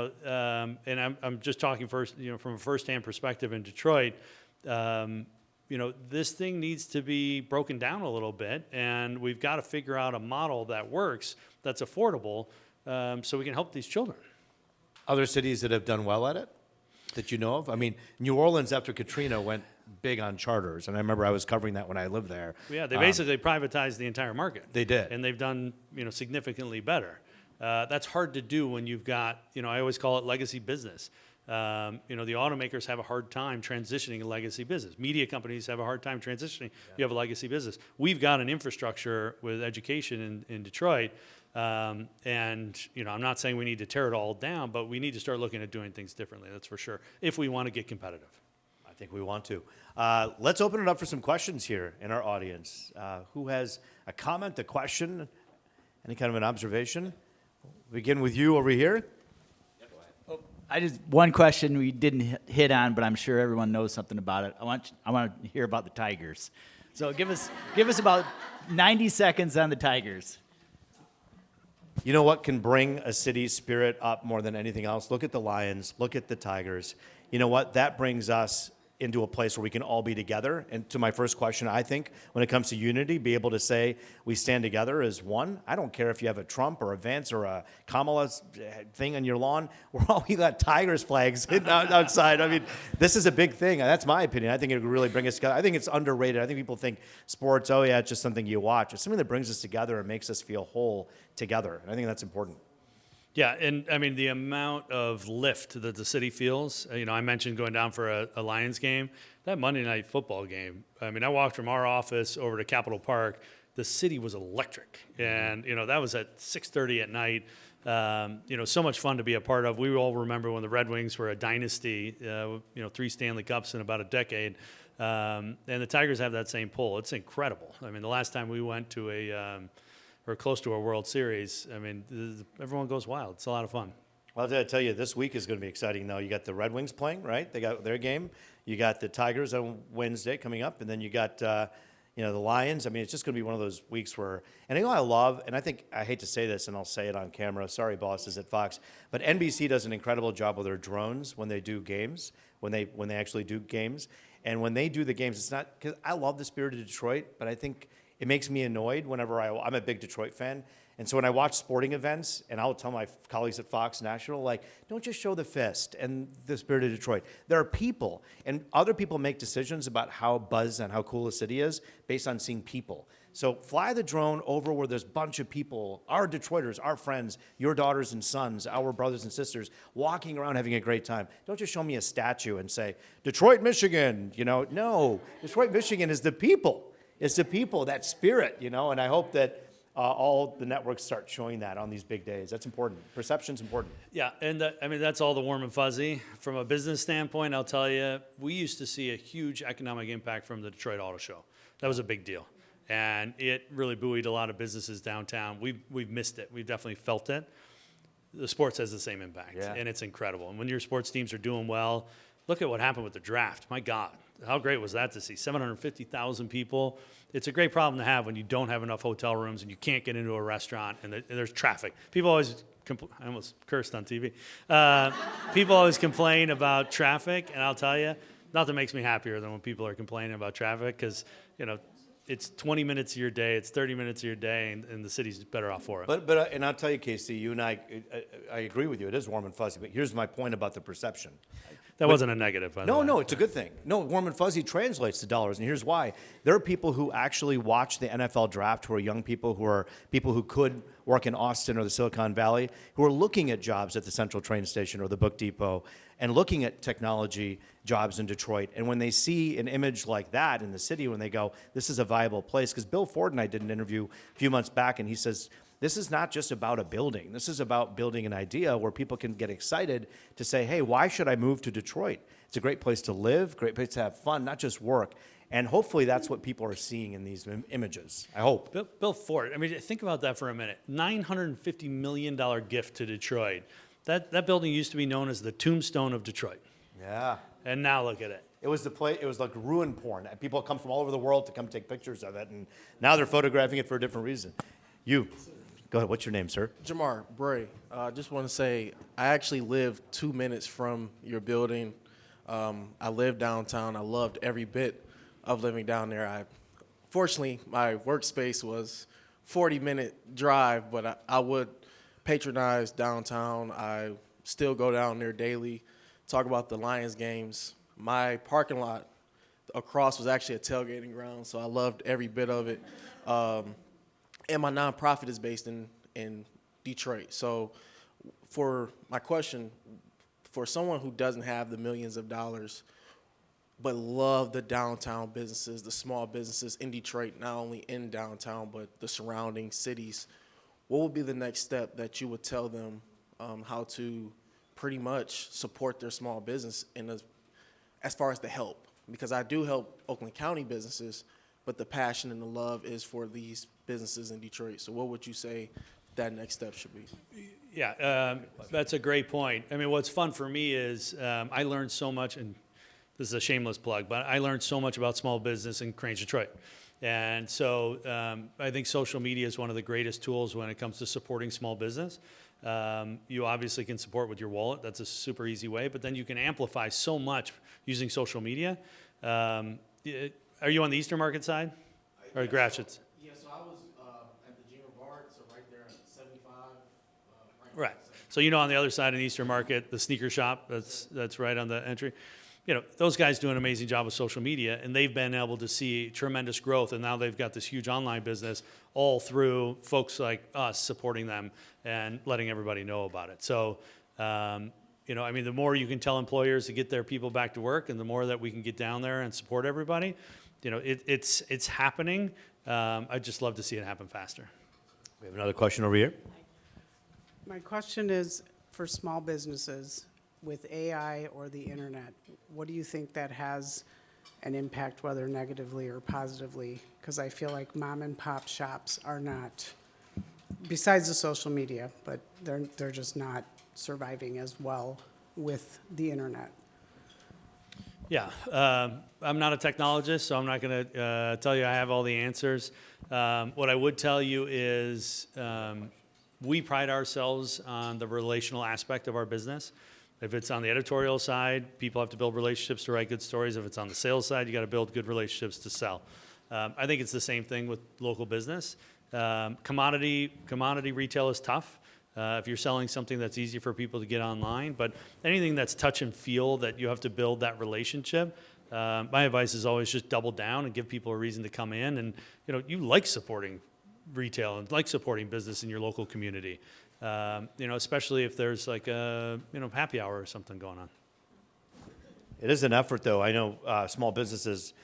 I'm just talking first, from a firsthand perspective in Detroit. This thing needs to be broken down a little bit, and we've got to figure out a model that works, that's affordable, so we can help these children. Other cities that have done well at it that you know of? New Orleans after Katrina went big on charters, and I remember I was covering that when I lived there. Yeah, they basically privatized the entire market. They did. And they've done significantly better. That's hard to do when you've got, I always call it legacy business. The automakers have a hard time transitioning a legacy business. Media companies have a hard time transitioning. Yeah. You have a legacy business. We've got an infrastructure with education in Detroit. And I'm not saying we need to tear it all down, but we need to start looking at doing things differently. That's for sure, if we want to get competitive. I think we want to. Let's open it up for some questions here in our audience. Who has a comment, a question, any kind of an observation? Begin with you over here. One question we didn't hit on, but I'm sure everyone knows something about it. I want to hear about the Tigers. So give us about 90 seconds on the Tigers. You know what can bring a city's spirit up more than anything else? Look at the Lions. Look at the Tigers. You know what? That brings us into a place where we can all be together. And to my first question, I think when it comes to unity, be able to say we stand together as one. I don't care if you have a Trump or a Vance or a Kamala thing on your lawn. We got Tigers flags outside. This is a big thing. That's my opinion. I think it would really bring us together. I think it's underrated. I think people think sports, it's just something you watch. It's something that brings us together and makes us feel whole together. And I think that's important. Yeah, and the amount of lift that the city feels, I mentioned going down for a Lions game, that Monday night football game, I walked from our office over to Capitol Park, the city was electric, and, that was at 6:30 at night, so much fun to be a part of. We all remember when the Red Wings were a dynasty, 3 Stanley Cups in about a decade, and the Tigers have that same pull. It's incredible. The last time we went to or close to a World Series, everyone goes wild. It's a lot of fun. Well, I tell you, this week is going to be exciting, though. You got the Red Wings playing, right? They got their game. You got the Tigers on Wednesday coming up, and then you got, the Lions. It's just going to be one of those weeks where, and I love, and I hate to say this, and I'll say it on camera. Sorry, bosses at Fox, but NBC does an incredible job with their drones when they do games, when they actually do games, and when they do the games, it's not because I love the spirit of Detroit, but I think it makes me annoyed whenever I'm a big Detroit fan. And so when I watch sporting events, and I'll tell my colleagues at Fox National, like, don't just show the fist and the spirit of Detroit. There are people, and other people make decisions about how buzz and how cool a city is based on seeing people. So fly the drone over where there's a bunch of people, our Detroiters, our friends, your daughters and sons, our brothers and sisters, walking around having a great time. Don't just show me a statue and say, Detroit, Michigan, No, Detroit, Michigan is the people. It's the people, that spirit, and I hope that all the networks start showing that on these big days. That's important. Perception's important. Yeah, and that's all the warm and fuzzy. From a business standpoint, I'll tell you, we used to see a huge economic impact from the Detroit Auto Show. That was a big deal. And it really buoyed a lot of businesses downtown. We've missed it. We've definitely felt it. The sports has the same impact, and it's incredible. And when your sports teams are doing well, look at what happened with the draft. My God, how great was that to see? 750,000 people. It's a great problem to have when you don't have enough hotel rooms and you can't get into a restaurant and there's traffic. People always I almost cursed on TV. People always complain about traffic, and I'll tell you, nothing makes me happier than when people are complaining about traffic because, it's 20 minutes of your day, it's 30 minutes of your day, and the city's better off for it. But and I'll tell you, Casey, you and I agree with you. It is warm and fuzzy. But here's my point about the perception. That wasn't a negative, by the way. No, it's a good thing. No, warm and fuzzy translates to dollars, and here's why. There are people who actually watch the NFL draft who are young people, who are people who could work in Austin or the Silicon Valley, who are looking at jobs at the Central Train Station or the Book Depot and looking at technology jobs in Detroit. And when they see an image like that in the city, when they go, this is a viable place, because Bill Ford and I did an interview a few months back, and he says, this is not just about a building. This is about building an idea where people can get excited to say, hey, why should I move to Detroit? It's a great place to live, great place to have fun, not just work. And hopefully that's what people are seeing in these images. I hope. Bill Ford, think about that for a minute. $950 million gift to Detroit. That building used to be known as the Tombstone of Detroit. Yeah. And now look at it. It was it was like ruin porn. People come from all over the world to come take pictures of it, and now they're photographing it for a different reason. You. Go ahead. What's your name, sir? Jamar Bray. Just want to say I actually live 2 minutes from your building. I live downtown. I loved every bit of living down there. Fortunately, my workspace was 40-minute drive, but I would patronize downtown. I still go down there daily, talk about the Lions games. My parking lot across was actually a tailgating ground, so I loved every bit of it. And my nonprofit is based in Detroit. So for my question, for someone who doesn't have the millions of dollars but love the downtown businesses, the small businesses in Detroit, not only in downtown but the surrounding cities, what would be the next step that you would tell them how to pretty much support their small business as far as the help? Because I do help Oakland County businesses, but the passion and the love is for these businesses in Detroit. So what would you say that next step should be? Yeah, that's a great point. What's fun for me is I learned so much, and this is a shameless plug, but I learned so much about small business in Crain, Detroit. And so I think social media is one of the greatest tools when it comes to supporting small business. You obviously can support with your wallet. That's a super easy way, but then you can amplify so much using social media. Are you on the Eastern Market side or Gratiot's? Yeah, so I was at the Gym of Art, so right there at 75. Right. So on the other side of the Eastern Market, the sneaker shop that's right on the entry. Those guys do an amazing job with social media, and they've been able to see tremendous growth, and now they've got this huge online business all through folks like us supporting them and letting everybody know about it. So, the more you can tell employers to get their people back to work, and the more that we can get down there and support everybody, it's happening. I'd just love to see it happen faster. We have another question over here. My question is for small businesses with AI or the internet. What do you think that has an impact, whether negatively or positively? Because I feel like mom and pop shops are not, besides the social media, but they're just not surviving as well with the internet. Yeah, I'm not a technologist, so I'm not going to tell you I have all the answers. What I would tell you is we pride ourselves on the relational aspect of our business. If it's on the editorial side, people have to build relationships to write good stories. If it's on the sales side, you got to build good relationships to sell. I think it's the same thing with local business. Commodity retail is tough. If you're selling something that's easy for people to get online, but anything that's touch and feel that you have to build that relationship, my advice is always just double down and give people a reason to come in. And you like supporting retail and like supporting business in your local community. Especially if there's like a happy hour or something going on. It is an effort, though. I know small businesses.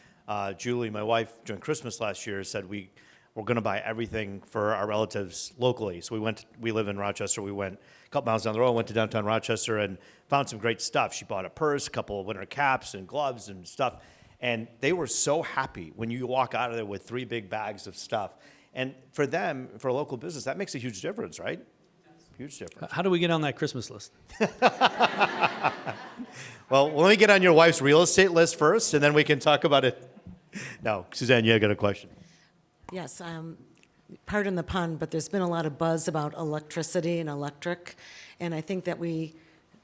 Julie, my wife, during Christmas last year, said we're going to buy everything for our relatives locally. So we live in Rochester. We went a couple miles down the road, went to downtown Rochester and found some great stuff. She bought a purse, a couple of winter caps and gloves and stuff. And they were so happy when you walk out of there with 3 big bags of stuff. And for them, for a local business, that makes a huge difference, right? Huge difference. How do we get on that Christmas list? Well, let me get on your wife's real estate list first, and then we can talk about it. No, Suzanne, you got a question. Yes, pardon the pun, but there's been a lot of buzz about electricity and electric, and I think that we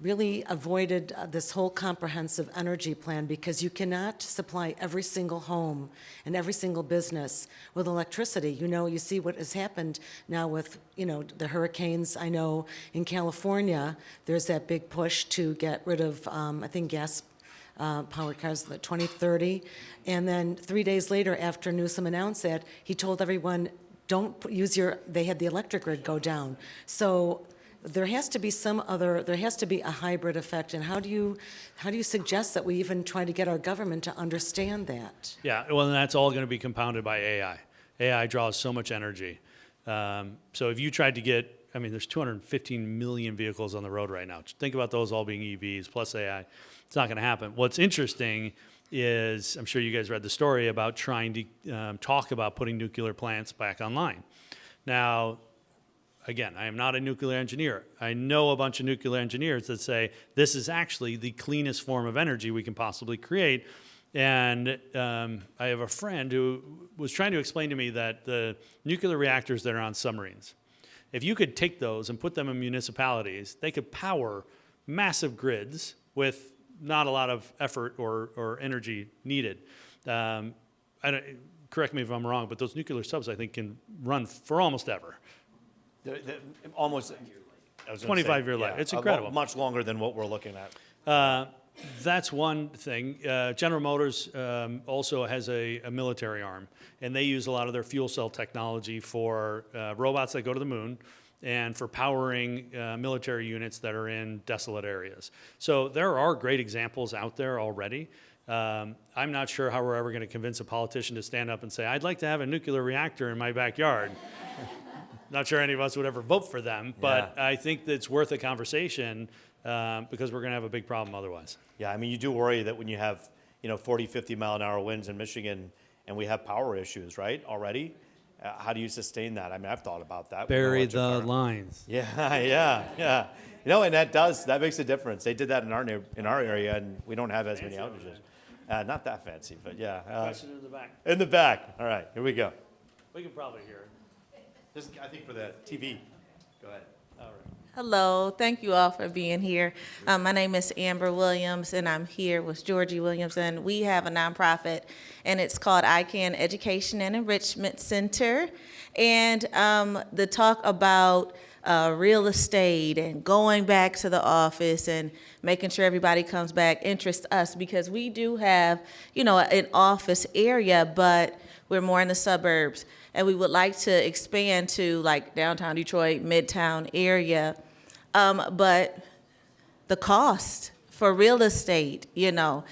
really avoided this whole comprehensive energy plan because you cannot supply every single home and every single business with electricity. You see what has happened now with, the hurricanes. I know in California, there's that big push to get rid of, I think, gas powered cars, 2030. And then 3 days later, after Newsom announced that, he told everyone, don't use they had the electric grid go down. So there has to be a hybrid effect. And how do you suggest that we even try to get our government to understand that? Yeah, well, and that's all going to be compounded by AI. AI draws so much energy. So if you tried to get, there's 215 million vehicles on the road right now. Think about those all being EVs plus AI. It's not going to happen. What's interesting is, I'm sure you guys read the story about trying to talk about putting nuclear plants back online. Now, again, I am not a nuclear engineer. I know a bunch of nuclear engineers that say this is actually the cleanest form of energy we can possibly create. And I have a friend who was trying to explain to me that the nuclear reactors that are on submarines, if you could take those and put them in municipalities, they could power massive grids with not a lot of effort or energy needed. Correct me if I'm wrong, but those nuclear subs, I think, can run for almost ever. Almost 25-year life. It's incredible. Much longer than what we're looking at. That's one thing. General Motors also has a military arm, and they use a lot of their fuel cell technology for robots that go to the moon and for powering military units that are in desolate areas. So there are great examples out there already. I'm not sure how we're ever going to convince a politician to stand up and say, I'd like to have a nuclear reactor in my backyard. Not sure any of us would ever vote for them, but I think that it's worth a conversation because we're going to have a big problem otherwise. Yeah, you do worry that when you have 40, 50 mile an hour winds in Michigan and we have power issues, right, already, how do you sustain that? I've thought about that. Bury the lines. Yeah. And that makes a difference. They did that in our area, and we don't have as many outages. Not that fancy, but yeah. Question in the back. In the back. All right, here we go. We can probably hear it. I think for the TV. Go ahead. All right. Hello, thank you all for being here. My name is Amber Williams, and I'm here with Georgie Williams, and we have a nonprofit, and it's called ICANN Education and Enrichment Center. And the talk about real estate and going back to the office and making sure everybody comes back interests us because we do have, an office area, but we're more in the suburbs. And we would like to expand to like downtown Detroit, Midtown area. But the cost for real estate, down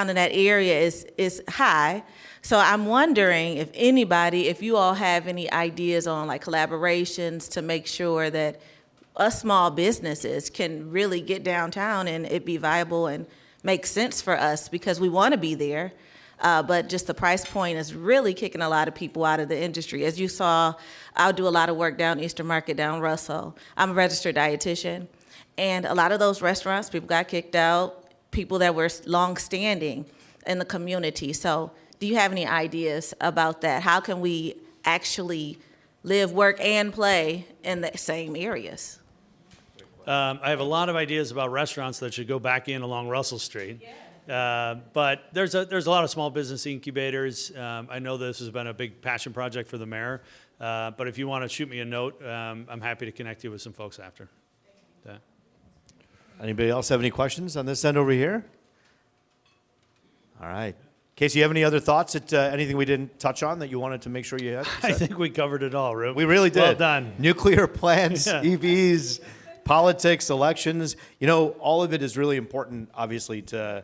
in that area is high. So I'm wondering if you all have any ideas on like collaborations to make sure that us small businesses can really get downtown and it be viable and make sense for us because we want to be there. But just the price point is really kicking a lot of people out of the industry. As you saw, I'll do a lot of work down Eastern Market, down Russell. I'm a registered dietitian. And a lot of those restaurants, people got kicked out, people that were long-standing in the community. So do you have any ideas about that? How can we actually live, work, and play in the same areas? I have a lot of ideas about restaurants that should go back in along Russell Street. But there's a lot of small business incubators. I know this has been a big passion project for the mayor. But if you want to shoot me a note, I'm happy to connect you with some folks after. Yeah. Anybody else have any questions on this end over here? All right. Casey, you have any other thoughts at anything we didn't touch on that you wanted to make sure you had? I think we covered it all, Rube. We really did. Well done. Nuclear plants, Yeah. EVs, politics, elections. You know, all of it is really important, obviously, to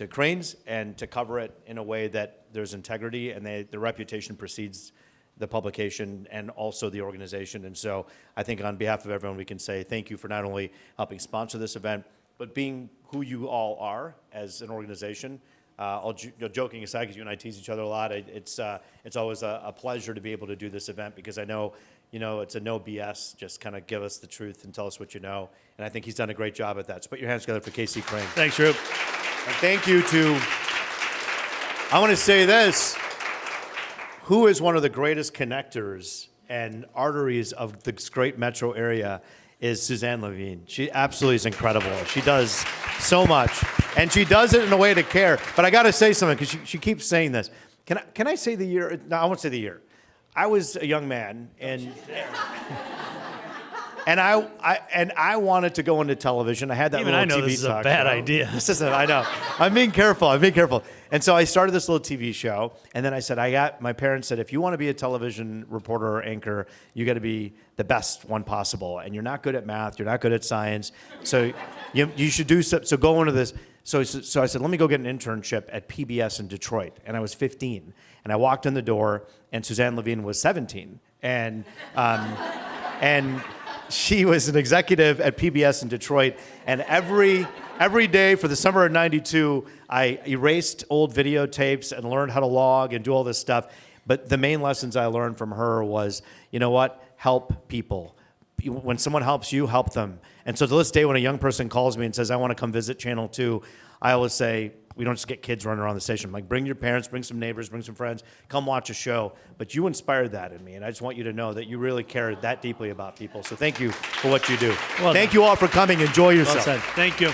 Crain's and to cover it in a way that there's integrity and the reputation precedes the publication and also the organization. And so I think on behalf of everyone, we can say thank you for not only helping sponsor this event, but being who you all are as an organization. Joking aside, because you and I tease each other a lot, it's always a pleasure to be able to do this event because I know, it's a no BS, just kind of give us the truth and tell us what you know. And I think he's done a great job at that. So put your hands together for Casey Crain. Thanks, Rube. And thank you to, I want to say this, who is one of the greatest connectors and arteries of this great metro area is Suzanne Levine. She absolutely is incredible. She does so much, and she does it in a way to care. But I got to say something, because she keeps saying this. Can I say the year? No, I won't say the year. I was a young man, and I wanted to go into television. I had that Even little I know TV this is a talk bad show. idea. This isn't. I know. I'm being careful. And so I started this little TV show, and then I said, my parents said, if you want to be a television reporter or anchor, you got to be the best one possible. And you're not good at math. You're not good at science. So you should do so go into this. So I said, let me go get an internship at PBS in Detroit. And I was 15. And I walked in the door, and Suzanne Levine was 17. And she was an executive at PBS in Detroit. And every day for the summer of '92, I erased old videotapes and learned how to log and do all this stuff. But the main lessons I learned from her was, you know what? Help people. When someone helps you, help them. And so to this day, when a young person calls me and says, I want to come visit Channel 2, I always say, we don't just get kids running around the station. I'm like, bring your parents, bring some neighbors, bring some friends, come watch a show. But you inspired that in me, and I just want you to know that you really cared that deeply about people. So thank you for what you do. Well Thank done. you all for coming. Enjoy Well yourself. said. Thank you.